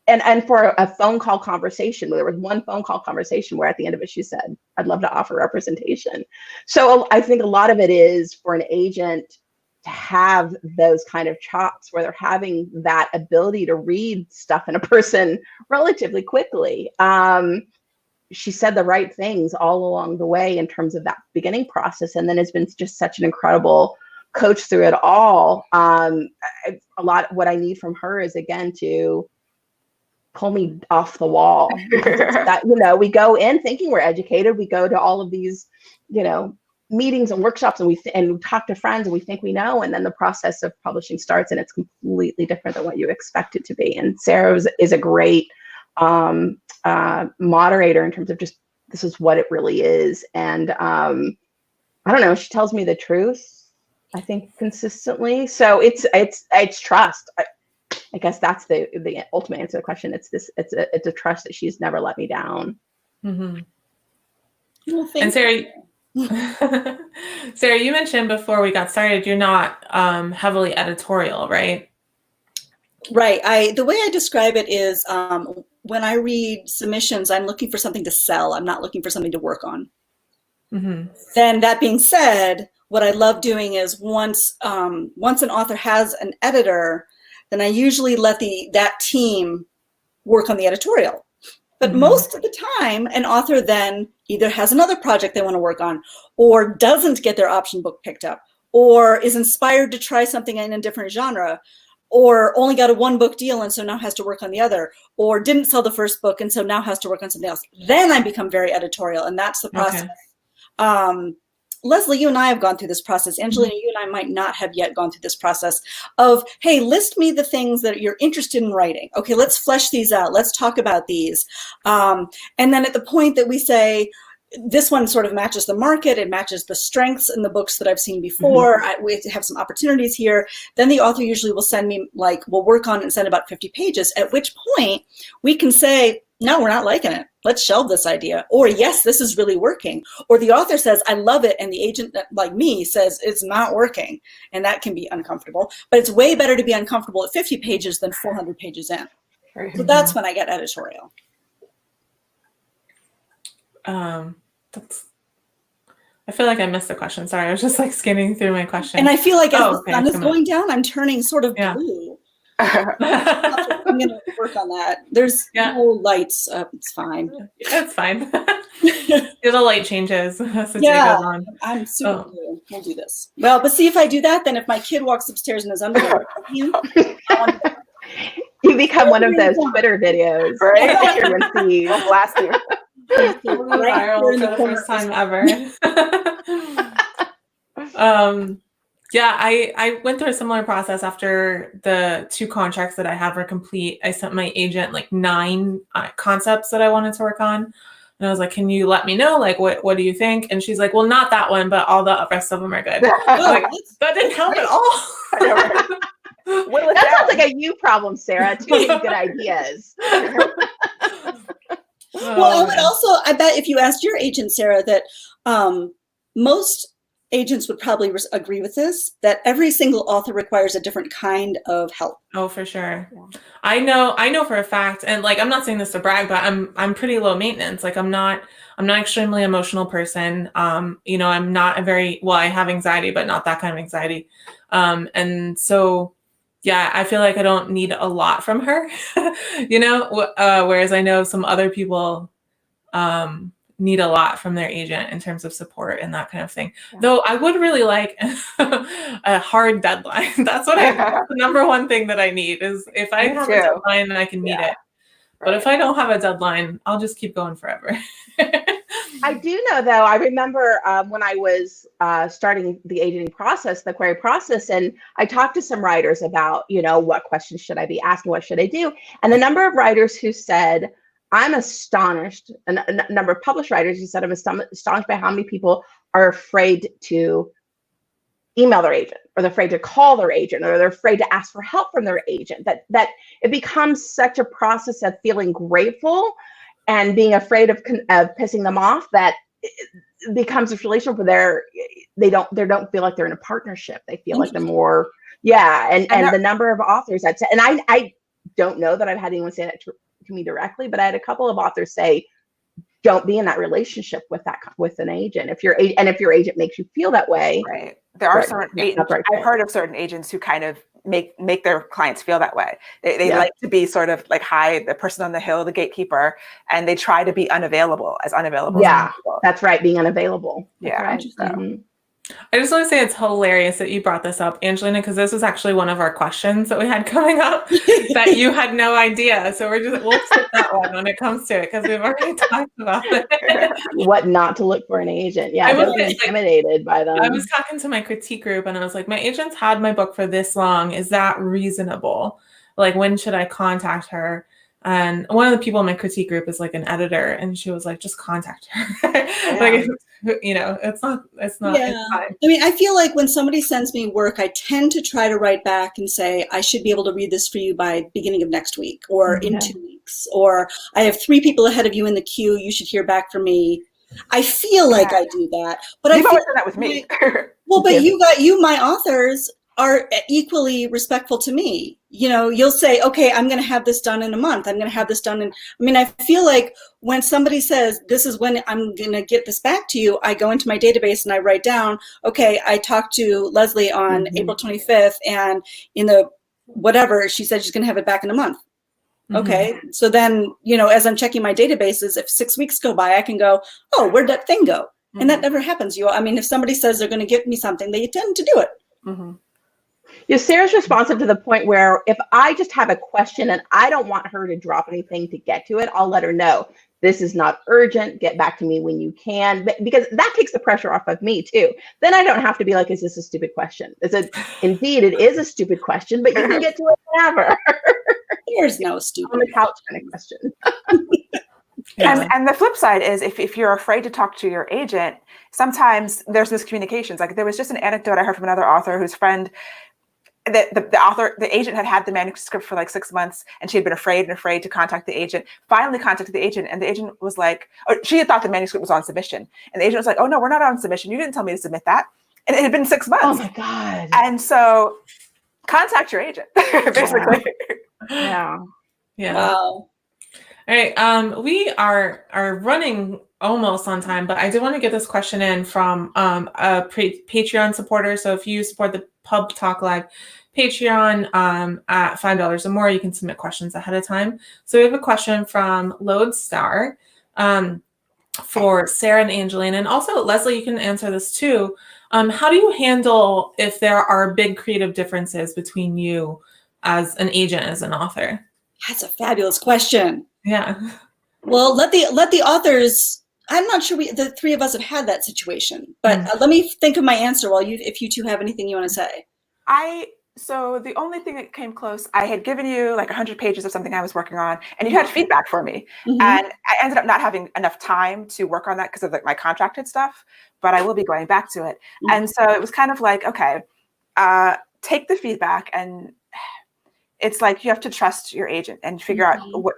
and for a phone call conversation, there was one phone call conversation where at the end of it, she said, I'd love to offer representation. So I think a lot of it is for an agent to have those kind of chops where they're having that ability to read stuff in a person relatively quickly. She said the right things all along the way in terms of that beginning process. And then has been just such an incredible coach through it all. A lot, what I need from her is, again, to pull me off the wall. That, we go in thinking we're educated. We go to all of these, meetings and workshops, and we talk to friends, and we think we know, and then the process of publishing starts, and it's completely different than what you expect it to be. And Sarah is a great moderator in terms of just, this is what it really is. And I don't know, she tells me the truth, I think, consistently. So it's trust. I guess that's the ultimate answer to the question. It's a trust that she's never let me down. Mm-hmm. Well, and Sarah, Sarah, you mentioned before we got started, you're not heavily editorial, right? Right. The way I describe it is when I read submissions, I'm looking for something to sell. I'm not looking for something to work on. Mm-hmm. Then that being said, what I love doing is once an author has an editor, then I usually let that team work on the editorial. But most of the time, an author then either has another project they want to work on, or doesn't get their option book picked up, or is inspired to try something in a different genre, or only got a 1-book deal and so now has to work on the other, or didn't sell the first book and so now has to work on something else. Then I become very editorial, and that's the process. Okay. Leslie, you and I have gone through this process. Angelina, you and I might not have yet gone through this process of, hey, list me the things that you're interested in writing. Okay, let's flesh these out. Let's talk about these. And then at the point that we say, this one sort of matches the market, it matches the strengths in the books that I've seen before, we have some opportunities here, then the author usually will send me, we'll work on it and send about 50 pages, at which point we can say, no, we're not liking it. Let's shelve this idea. Or yes, this is really working. Or the author says, I love it. And the agent, like me, says it's not working. And that can be uncomfortable. But it's way better to be uncomfortable at 50 pages than 400 pages in. So that's when I get editorial. I feel like I missed the question. Sorry, I was just scanning through my question. And I feel like as the sun is going down, I'm turning sort of blue. I'm going to work on that. There's no lights. It's fine. It's fine. The light changes as the day goes on. I'm super blue. We'll do this. Well, but see, if I do that, then if my kid walks upstairs in his underwear, you become one of those Twitter videos, right? You're going to see. We'll blast you. Viral for the first time ever. I went through a similar process after the 2 contracts that I have were complete. I sent my agent 9 concepts that I wanted to work on. And I was like, can you let me know? What do you think? And she's like, well, not that one, but all the rest of them are good. That didn't help at all. That sounds like a you problem, Sarah. Too many good ideas. Well, I would also, I bet if you asked your agent, Sarah, that most agents would probably agree with this, that every single author requires a different kind of help. Oh, for sure. Yeah. I know for a fact, and I'm not saying this to brag, but I'm pretty low maintenance. I'm not extremely emotional person. I'm not I have anxiety, but not that kind of anxiety. And so, yeah, I feel like I don't need a lot from her, whereas I know some other people need a lot from their agent in terms of support and that kind of thing. Yeah. Though I would really like a hard deadline. That's the number one thing that I need is if I have a deadline, I can meet it. But if I don't have a deadline, I'll just keep going forever. I do know, though, I remember when I was starting the agenting process, the query process, and I talked to some writers about, what questions should I be asking? What should I do? And the number of writers who said, I'm astonished, a number of published writers who said, I'm astonished by how many people are afraid to email their agent, or they're afraid to call their agent, or they're afraid to ask for help from their agent, that it becomes such a process of feeling grateful and being afraid of pissing them off that it becomes a relationship where they don't feel like they're in a partnership. They feel like they're more, and the number of authors I've said, and I don't know that I've had anyone say that to me directly, but I had a couple of authors say, don't be in that relationship with an agent. If your agent makes you feel that way. Right. There are certain agents, I've heard of certain agents who kind of make their clients feel that way. They like to be sort of the person on the hill, the gatekeeper, and they try to be unavailable as Yeah, that's right. Being unavailable. Yeah. Right. I just want to say it's hilarious that you brought this up, Angelina, because this was actually one of our questions that we had coming up that you had no idea. So we'll skip that one when it comes to it because we've already talked about it. What not to look for an agent. Yeah, don't be intimidated by them. I was talking to my critique group and I was like, my agent's had my book for this long. Is that reasonable? Like, when should I contact her? And one of the people in my critique group is like an editor, and she was like, just contact her. Like, it's not, Yeah. it's fine. I mean, I feel like when somebody sends me work, I tend to try to write back and say, I should be able to read this for you by beginning of next week or in 2 weeks, or I have 3 people ahead of you in the queue. You should hear back from me. I feel like I do that, but You've always done that with me. Well, but my authors are equally respectful to me. You'll say, okay, I'm going to have this done in a month. I'm going to have this done I feel like when somebody says, this is when I'm going to get this back to you, I go into my database and I write down, okay, I talked to Leslie on April 25th, and in the whatever, she said she's going to have it back in a month. Okay. So then, as I'm checking my databases, if 6 weeks go by, I can go, oh, where'd that thing go? And that never happens. If somebody says they're going to give me something, they tend to do it. Yeah, Sarah's responsive to the point where if I just have a question and I don't want her to drop anything to get to it, I'll let her know. This is not urgent. Get back to me when you can, because that takes the pressure off of me too. Then I don't have to be like, is this a stupid question? Indeed, it is a stupid question, but you can get to it whenever. There's no stupid on the couch kind of question. And the flip side is if you're afraid to talk to your agent, sometimes there's miscommunications. Like, there was just an anecdote I heard from another author whose friend, the agent had the manuscript for like 6 months, and she had been afraid to contact the agent. Finally contacted the agent, and the agent was like, she had thought the manuscript was on submission, and the agent was like, oh no, we're not on submission. You didn't tell me to submit that. And it had been 6 months. Oh my God. And so contact your agent, basically. Yeah. Wow. All right. We are running almost on time, but I did want to get this question in from a Patreon supporter. So if you support the PubTalk Live Patreon at $5 or more, you can submit questions ahead of time. So we have a question from Lodestar for Sarah and Angelina, and also Leslie, you can answer this too. How do you handle if there are big creative differences between you as an agent, as an author? That's a fabulous question. Yeah. Well, let the authors. I'm not sure the 3 of us have had that situation, but let me think of my answer while if you two have anything you want to say. So the only thing that came close, I had given you like 100 pages of something I was working on, and you had feedback for me. And I ended up not having enough time to work on that because of my contracted stuff, but I will be going back to it. And so it was kind of like, okay, take the feedback, and it's like, you have to trust your agent and figure out what,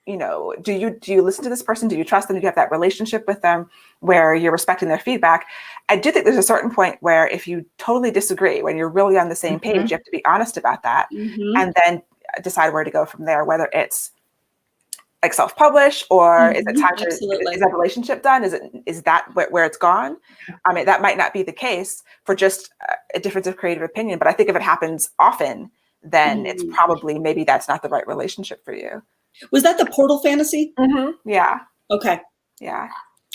do you listen to this person? Do you trust them? Do you have that relationship with them where you're respecting their feedback? I do think there's a certain point where if you totally disagree, when you're really on the same page, you have to be honest about that, and then decide where to go from there, whether it's like self-publish or is it time to, is that relationship done? Is that where it's gone? I mean, that might not be the case for just a difference of creative opinion, but I think if it happens often, then it's probably, maybe that's not the right relationship for you. Was that the Portal Fantasy? Yeah. Okay. Yeah.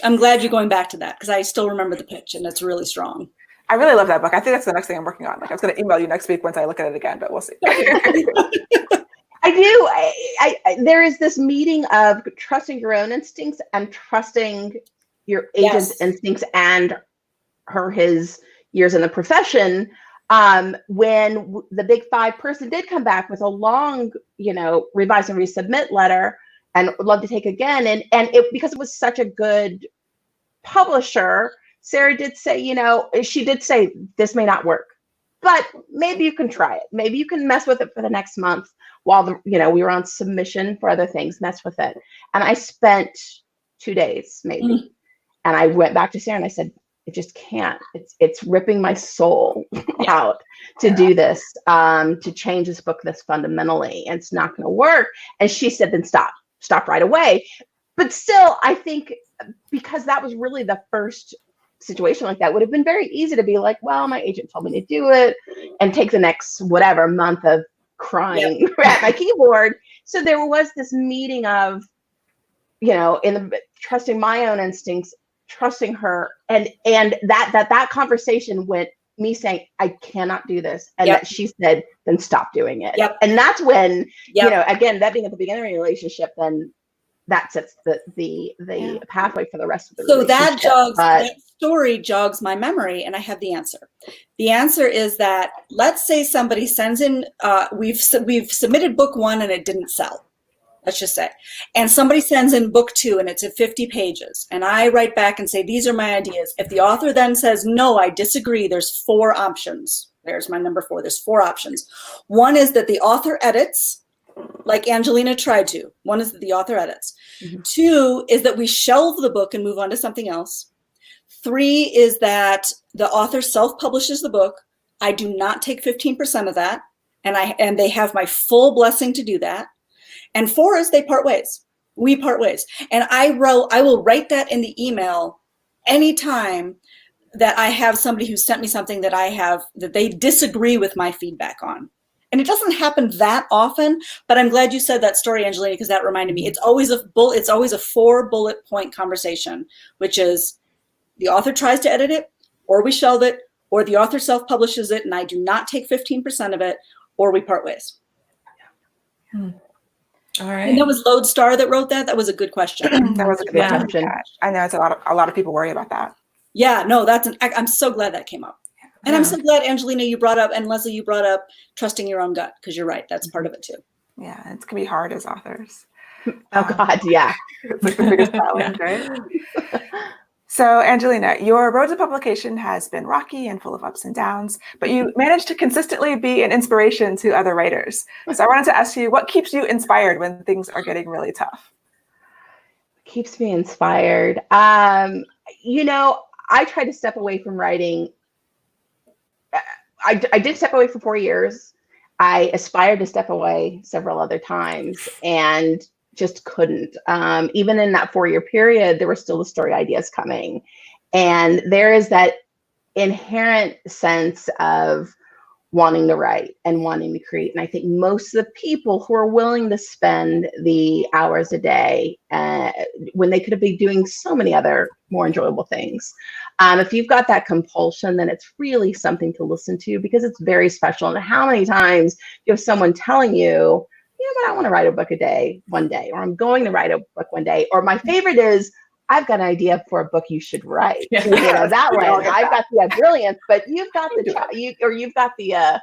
I'm glad you're going back to that because I still remember the pitch and it's really strong. I really love that book. I think that's the next thing I'm working on. Like, I was going to email you next week once I look at it again, but we'll see. I do. There is this meeting of trusting your own instincts and trusting your agent's instincts and his years in the profession. When the Big 5 person did come back with a long, revise and resubmit letter, and would love to take again, and it, because it was such a good publisher, Sarah did say, she did say this may not work, but maybe you can try it. Maybe you can mess with it for the next month while we were on submission for other things. Mess with it, and I spent 2 days maybe, and I went back to Sarah and I said, I just can't. It's ripping my soul out to do this, to change this book this fundamentally, and it's not going to work. And she said, then stop right away. But still, I think because that was really the first situation like that, would have been very easy to be like, well, my agent told me to do it, and take the next whatever month of crying at my keyboard. So there was this meeting of, in the trusting my own instincts trusting her, and that conversation went me saying, I cannot do this, and that she said, then stop doing it. And that's when, you know, again, that being at the beginning of the relationship, then that sets the pathway for the rest of the relationship. So that story jogs my memory, and I have the answer. The answer is that, let's say somebody sends in, we've submitted book 1 and it didn't sell. Let's just say, and somebody sends in book 2 and it's at 50 pages, and I write back and say, these are my ideas. If the author then says, no, I disagree, there's 4 options. There's my number 4. There's 4 options. One is that the author edits, like Angelina tried to. One is that the author edits. 2 is that we shelve the book and move on to something else. 3 is that the author self-publishes the book. I do not take 15% of that, and they have my full blessing to do that. And 4 is they part ways. We part ways. And I will write that in the email anytime that I have somebody who sent me something that they disagree with my feedback on. And it doesn't happen that often, but I'm glad you said that story, Angelina, because that reminded me. It's always a 4 bullet point conversation, which is the author tries to edit it, or we shelve it, or the author self-publishes it and I do not take 15% of it, or we part ways. All right. And that was Lodestar that wrote that. That was a good question. That was a good question. I know it's a lot of people worry about that. Yeah, no, I'm so glad that came up. And I'm so glad, Angelina, you brought up, and Leslie, you brought up trusting your own gut, because you're right. That's part of it too. Yeah, it's going to be hard as authors. Oh God, yeah. It's like the biggest challenge, right? So, Angelina, your road to publication has been rocky and full of ups and downs, but you managed to consistently be an inspiration to other writers. So I wanted to ask you, what keeps you inspired when things are getting really tough? Keeps me inspired. You know, I tried to step away from writing. I did step away for 4 years. I aspired to step away several other times and just couldn't. Even in that 4-year period, there were still the story ideas coming. And there is that inherent sense of wanting to write and wanting to create. And I think most of the people who are willing to spend the hours a day when they could have been doing so many other more enjoyable things. If you've got that compulsion, then it's really something to listen to, because it's very special. And how many times you have someone telling you, but I want to write a book one day, or I'm going to write a book one day. Or my favorite is, I've got an idea for a book you should write. Yeah. You know, that way. I've got the brilliance, but you've got the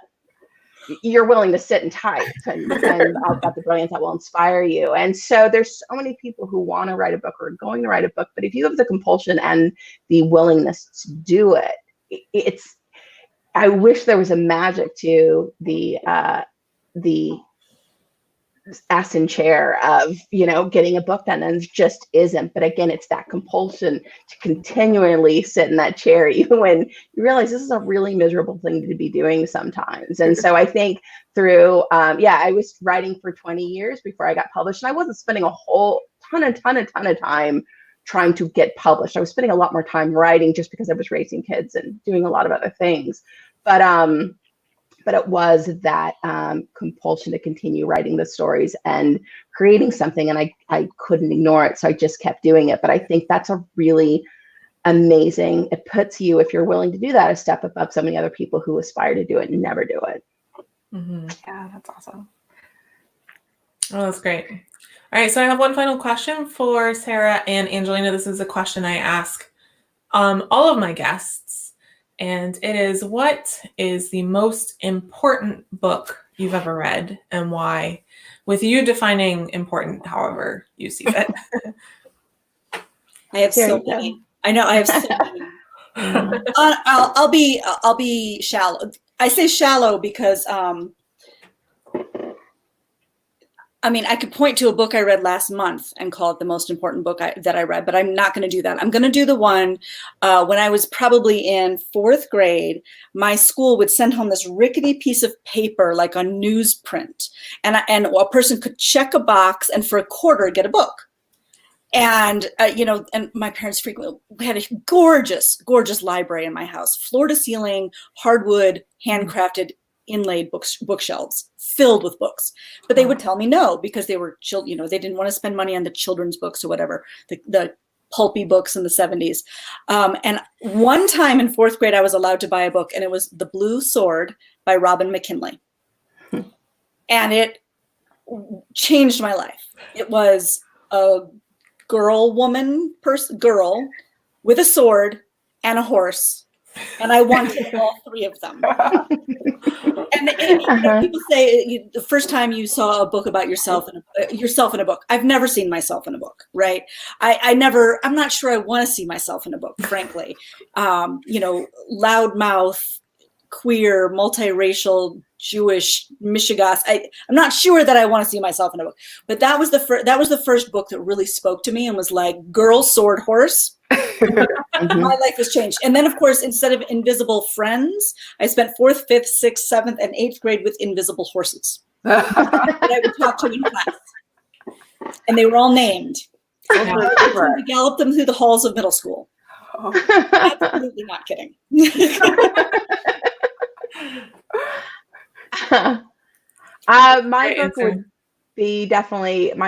you're willing to sit and type, and I've got the brilliance that will inspire you. And so there's so many people who want to write a book or are going to write a book, but if you have the compulsion and the willingness to do it, I wish there was a magic to the ass in chair of, getting a book done, and it just isn't. But again, it's that compulsion to continually sit in that chair, even when you realize this is a really miserable thing to be doing sometimes. And so I think through, I was writing for 20 years before I got published, and I wasn't spending a whole ton of time trying to get published. I was spending a lot more time writing just because I was raising kids and doing a lot of other things. But it was that compulsion to continue writing the stories and creating something, and I couldn't ignore it, so I just kept doing it. But I think that's a really amazing, it puts you, if you're willing to do that, a step above so many other people who aspire to do it and never do it. Mm-hmm. Yeah, that's awesome. Oh, that's great. All right, so I have one final question for Sarah and Angelina. This is a question I ask all of my guests. And it is, what is the most important book you've ever read, and why? With you defining important however you see fit. I have so many. I know I have so many. I'll be shallow. I say shallow because I could point to a book I read last month and call it the most important book that I read, but I'm not going to do that. I'm going to do the one when I was probably in 4th grade. My school would send home this rickety piece of paper, like on newsprint, and a person could check a box and for $0.25 get a book. And and my parents frequently, we had a gorgeous library in my house, floor to ceiling, hardwood, handcrafted, inlaid bookshelves filled with books. But they would tell me no, because they were they didn't want to spend money on the children's books or whatever. The pulpy books in the 70s. And one time in 4th grade, I was allowed to buy a book, and it was The Blue Sword by Robin McKinley. And it changed my life. It was a girl with a sword and a horse, and I wanted all 3 of them. And people say the first time you saw a book about yourself in a book. I've never seen myself in a book, right? I'm not sure I want to see myself in a book, frankly. Loudmouth, queer, multiracial, Jewish, Michigas. I'm not sure that I want to see myself in a book, but that was the first book that really spoke to me and was like, girl, sword, horse. My life has changed. And then, of course, instead of invisible friends, I spent 4th, 5th, 6th, 7th, and 8th grade with invisible horses that I would talk to in class. And they were all named. I galloped them through the halls of middle school. Absolutely not kidding. My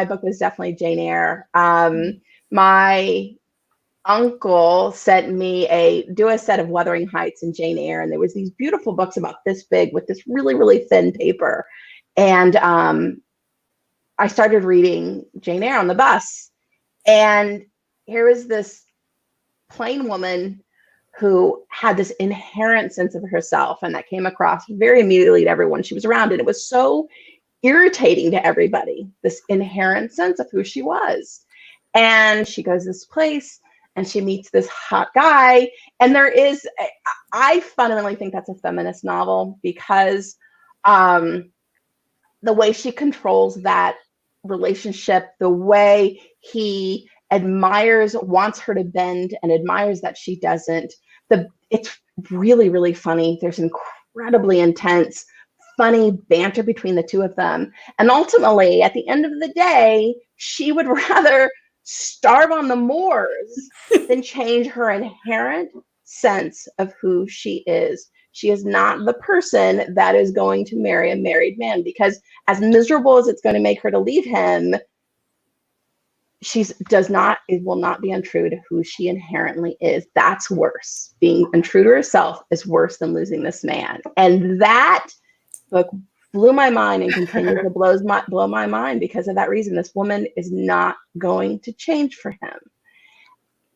book was definitely Jane Eyre. My uncle sent me do a set of Wuthering Heights and Jane Eyre, and there was these beautiful books about this big with this really, really thin paper. And I started reading Jane Eyre on the bus, and here was this plain woman who had this inherent sense of herself, and that came across very immediately to everyone she was around. And it was so irritating to everybody, this inherent sense of who she was. And she goes to this place and she meets this hot guy. And I fundamentally think that's a feminist novel, because the way she controls that relationship, the way he wants her to bend and admires that she doesn't. It's really, really funny. There's incredibly intense, funny banter between the 2 of them. And ultimately, at the end of the day, she would rather starve on the moors than change her inherent sense of who she is. She is not the person that is going to marry a married man, because as miserable as it's going to make her to leave him, it will not be untrue to who she inherently is. That's worse. Being untrue to herself is worse than losing this man. And that book blew my mind and continues to blow my mind because of that reason. This woman is not going to change for him.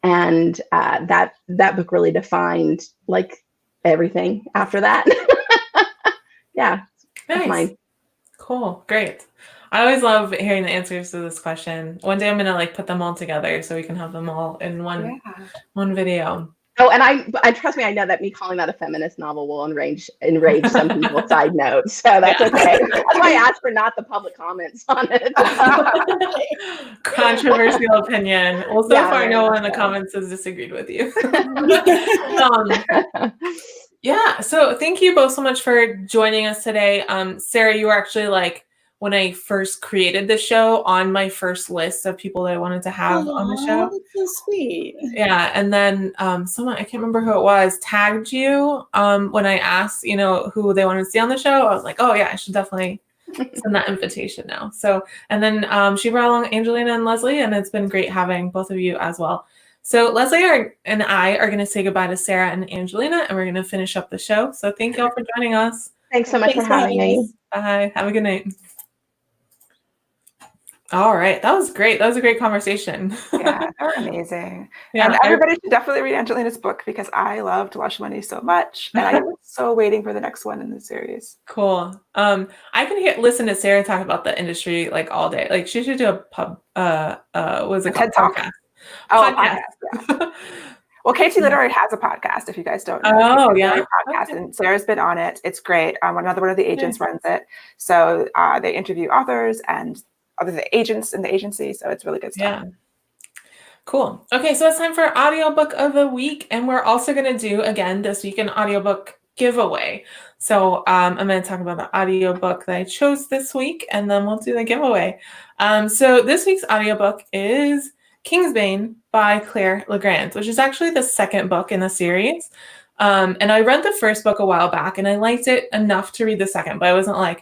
And that book really defined like everything after that. Yeah. Nice. Mine. Cool. Great. I always love hearing the answers to this question. One day I'm going to put them all together so we can have them all in one video. Oh, and I trust me, I know that me calling that a feminist novel will enrage some people. Side note, so that's okay. That's why I asked for not the public comments on it. Controversial opinion. Well, so far, no one in the comments has disagreed with you. So thank you both so much for joining us today. Sarah, you were actually when I first created the show, on my first list of people that I wanted to have on the show. That's so sweet. Yeah, and then someone, I can't remember who it was, tagged you when I asked, who they wanted to see on the show. I was like, oh yeah, I should definitely send that invitation now. So, and then she brought along Angelina and Leslie, and it's been great having both of you as well. So Leslie and I are going to say goodbye to Sarah and Angelina, and we're going to finish up the show. So thank you all for joining us. Thanks so much for having me. Bye. Have a good night. All right. That was great. That was a great conversation. Yeah, they were amazing. Yeah, and everybody should definitely read Angelina's book because I loved Lush Money so much. And I'm so waiting for the next one in the series. Cool. I can listen to Sarah talk about the industry all day. She should do a TED Talk. Podcast. Oh, podcast. Yeah. Well, Katie Literary has a podcast, if you guys don't know. Oh, yeah. Podcast, and Sarah's been on it. It's great. Another one of the agents runs it. So they interview authors and the agents in the agency, so it's really good stuff. Yeah. Cool. Okay, so it's time for Audiobook of the Week, and we're also going to do, again, this week, an audiobook giveaway. So I'm going to talk about the audiobook that I chose this week, and then we'll do the giveaway. So this week's audiobook is Bane by Claire Legrand, which is actually the second book in the series. And I read the first book a while back, and I liked it enough to read the second, but I wasn't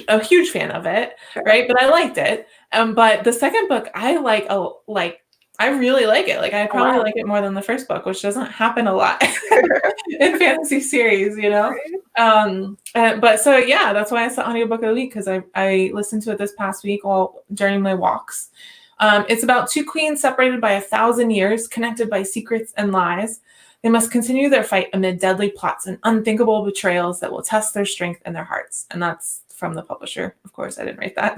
a huge fan of it, right? But I liked it. But the second book, I I really like it. Like I probably like it more than the first book, which doesn't happen a lot in fantasy series, you know? But so yeah, that's why it's the audiobook of the week, because I listened to it this past week during my walks. It's about two queens separated by 1,000 years, connected by secrets and lies. They must continue their fight amid deadly plots and unthinkable betrayals that will test their strength and their hearts. And that's from the publisher. Of course, I didn't write that.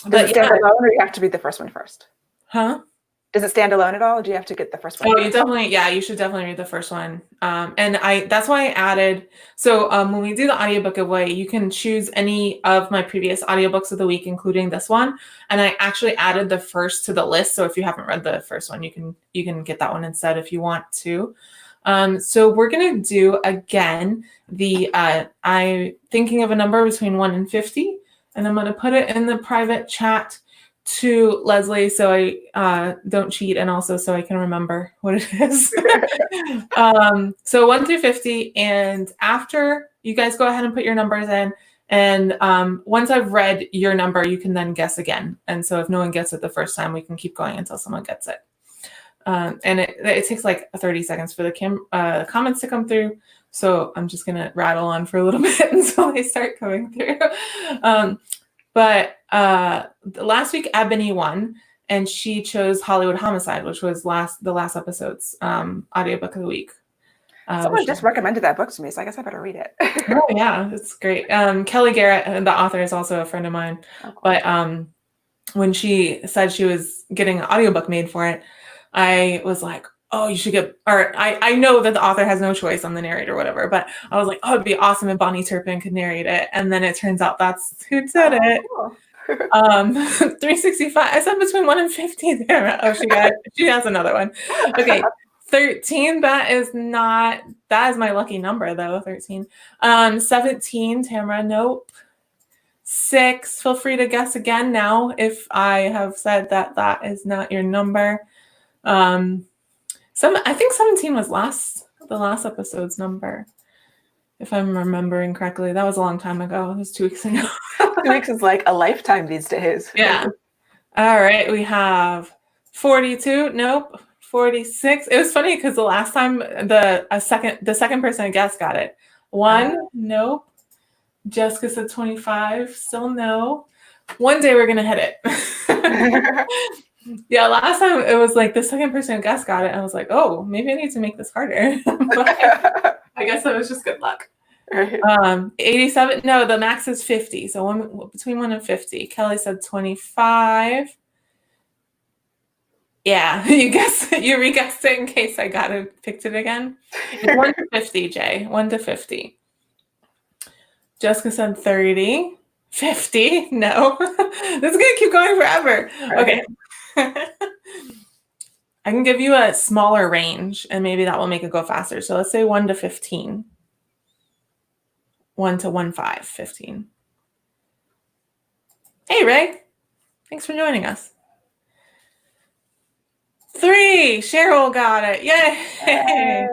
Does it stand alone, or do you have to read the first one first? Huh? Does it stand alone at all, or do you have to get the first one? Oh, you should definitely read the first one. And that's why I added, so when we do the audiobook giveaway, you can choose any of my previous audiobooks of the week, including this one. And I actually added the first to the list. So if you haven't read the first one, you can get that one instead if you want to. So we're going to do again I'm thinking of a number between 1 and 50, and I'm going to put it in the private chat to Leslie so I don't cheat, and also so I can remember what it is. So 1 through 50, and after you guys go ahead and put your numbers in, and once I've read your number, you can then guess again. And so if no one gets it the first time, we can keep going until someone gets it. And it takes like 30 seconds for the comments to come through. So I'm just going to rattle on for a little bit until they start coming through. But last week, Ebony won, and she chose Hollywood Homicide, which was the last episode's audiobook of the week. Someone just recommended that book to me, so I guess I better read it. Oh, yeah, it's great. Kelly Garrett, the author, is also a friend of mine. Oh, cool. But when she said she was getting an audiobook made for it, I was like, oh, you should get, or I know that the author has no choice on the narrator or whatever, but I was like, oh, it'd be awesome if Bonnie Turpin could narrate it. And then it turns out that's who did it. Cool. 365. I said between 1 and 50 there. Oh, she has another one. Okay. 13. That is my lucky number though. 13. 17. Tamara. Nope. 6. Feel free to guess again now if I have said that is not your number. I think 17 was the last episode's number, if I'm remembering correctly. That was a long time ago. It was 2 weeks ago. 2 weeks is like a lifetime these days. Yeah. All right. We have 42. Nope. 46. It was funny because the last time the second person I guessed got it. 1. Nope. Jessica said 25. Still no. One day we're gonna hit it. Yeah, last time it was like the second person who guessed got it. I was like, oh, maybe I need to make this harder. But I guess that was just good luck. 87. No, the max is 50. So between 1 and 50. Kelly said 25. Yeah, you re-guessed it in case I picked it again. It's 1 to 50, Jay. 1 to 50. Jessica said 30. 50. No. This is gonna keep going forever. Okay. I can give you a smaller range, and maybe that will make it go faster. So let's say 1 to 15. 1 to 15, 15. Hey, Ray. Thanks for joining us. 3. Cheryl got it. Yay. Hey.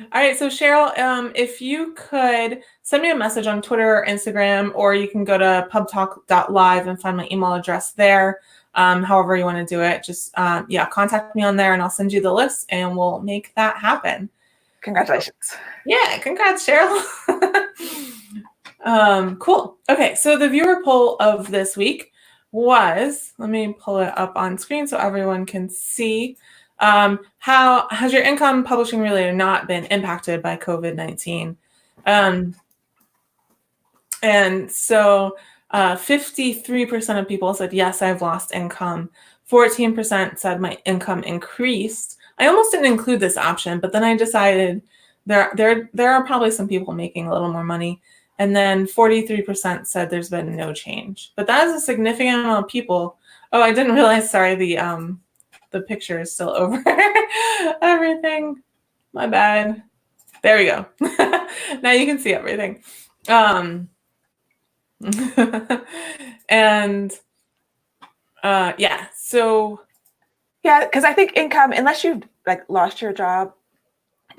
All right. So Cheryl, if you could send me a message on Twitter or Instagram, or you can go to pubtalk.live and find my email address there. However you want to do it, just contact me on there and I'll send you the list and we'll make that happen. Congratulations. Yeah, congrats, Cheryl. Cool. Okay, so the viewer poll of this week was, let me pull it up on screen so everyone can see. How has your income publishing related not been impacted by COVID-19? And so 53% of people said, yes, I've lost income. 14% said my income increased. I almost didn't include this option, but then I decided there are probably some people making a little more money. And then 43% said there's been no change. But that is a significant amount of people. Oh, I didn't realize, sorry, the picture is still over everything. My bad. There we go. Now you can see everything. And so yeah, because I think income, unless you've like lost your job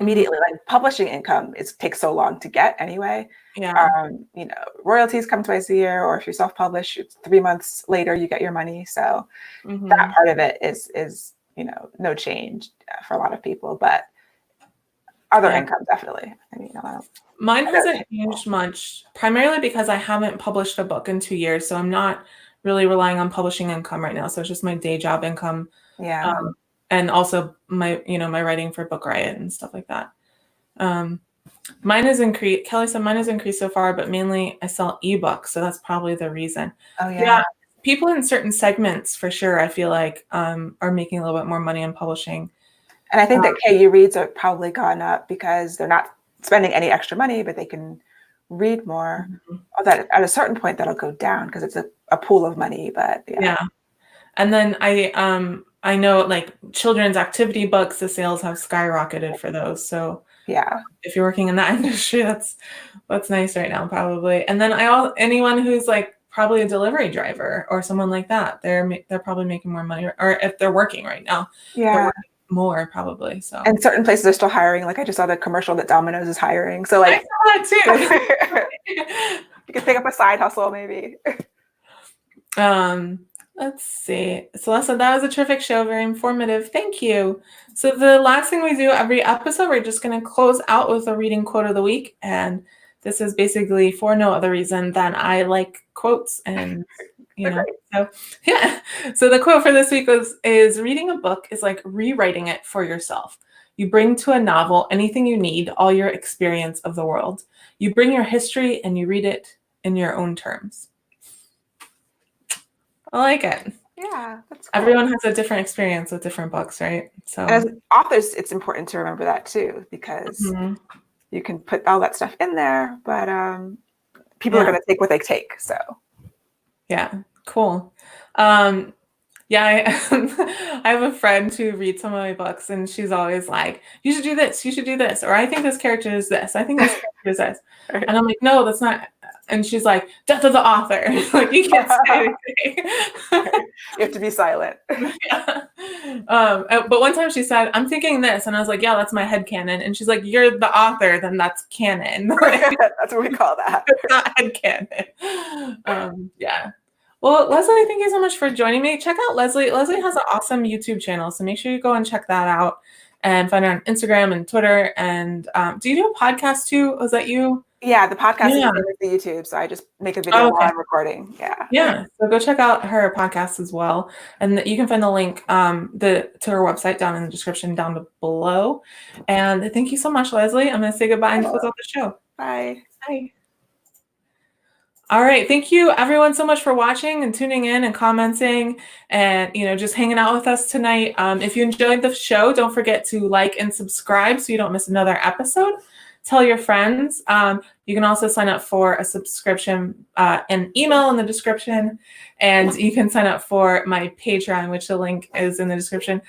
immediately. Like publishing income takes so long to get anyway. Yeah. Royalties come twice a year, or if you self-publish, it's 3 months later you get your money. So Mm-hmm. that part of it is no change for a lot of people, but other income definitely. Mine hasn't changed much, primarily because I haven't published a book in 2 years, so I'm not really relying on publishing income right now. So it's just my day job income. Yeah. And also my writing for Book Riot and stuff like that. Mine has increased. Kelly said mine has increased so far, but mainly I sell ebooks, so that's probably the reason. Oh yeah. People in certain segments, for sure, I feel like are making a little bit more money on publishing. And I think that KU reads are probably gone up because they're not spending any extra money, but they can read more. Mm-hmm. Although at a certain point that'll go down because it's a pool of money. But yeah. And then I know like children's activity books, the sales have skyrocketed for those. So yeah, if you're working in that industry, that's nice right now, probably. And then anyone who's like probably a delivery driver or someone like that, they're probably making more money, or if they're working right now, they're working more probably. So and certain places are still hiring. Like I just saw the commercial that Domino's is hiring. So like I saw that too. You could pick up a side hustle maybe. Let's see. Celeste, that was a terrific show. Very informative. Thank you. So the last thing we do every episode, we're just going to close out with a reading quote of the week. And this is basically for no other reason than I like quotes. And, so yeah. So the quote for this week is reading a book is like rewriting it for yourself. You bring to a novel anything you need, all your experience of the world. You bring your history and you read it in your own terms. I like it. Yeah, that's cool. Everyone has a different experience with different books, right? So and as authors, it's important to remember that too, because you can put all that stuff in there, but people are going to take what they take. So yeah, cool. I have a friend who reads some of my books, and she's always like, "You should do this. You should do this," or "I think this character is this. I think this character is this," and I'm like, "No, that's not." And she's like, "Death of the author." Like you can't say anything. You have to be silent. Yeah. But one time she said, "I'm thinking this," and I was like, "Yeah, that's my headcanon." And she's like, "You're the author, then that's canon." That's what we call that. It's not headcanon. Yeah. Well, Leslie, thank you so much for joining me. Check out Leslie. Leslie has an awesome YouTube channel, so make sure you go and check that out and find her on Instagram and Twitter. And do you do a podcast too? Was that you? Yeah, the podcast is the YouTube, so I just make a video while I'm recording. Yeah. So go check out her podcast as well, and you can find the link to her website down in the description down below. And thank you so much, Leslie. I'm going to say goodbye and close out the show. Bye. Bye. All right. Thank you, everyone, so much for watching and tuning in and commenting and just hanging out with us tonight. If you enjoyed the show, don't forget to like and subscribe so you don't miss another episode. Tell your friends. You can also sign up for a subscription and email in the description. And you can sign up for my Patreon, which the link is in the description.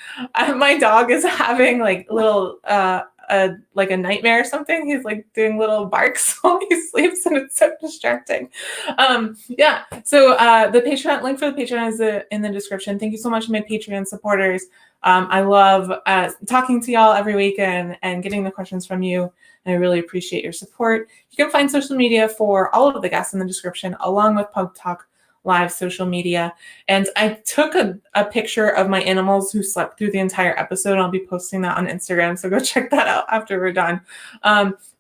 My dog is having like little, like a nightmare or something. He's like doing little barks while he sleeps, and it's so distracting. So the Patreon link for the Patreon is in the description. Thank you so much to my Patreon supporters. I love talking to y'all every week and getting the questions from you. And I really appreciate your support. You can find social media for all of the guests in the description, along with PubTalk Live social media. And I took a picture of my animals who slept through the entire episode. I'll be posting that on Instagram, so go check that out after we're done.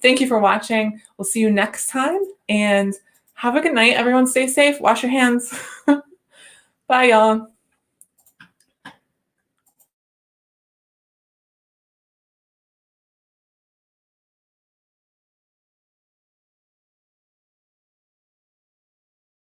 Thank you for watching. We'll see you next time, and have a good night. Everyone stay safe. Wash your hands. Bye, y'all.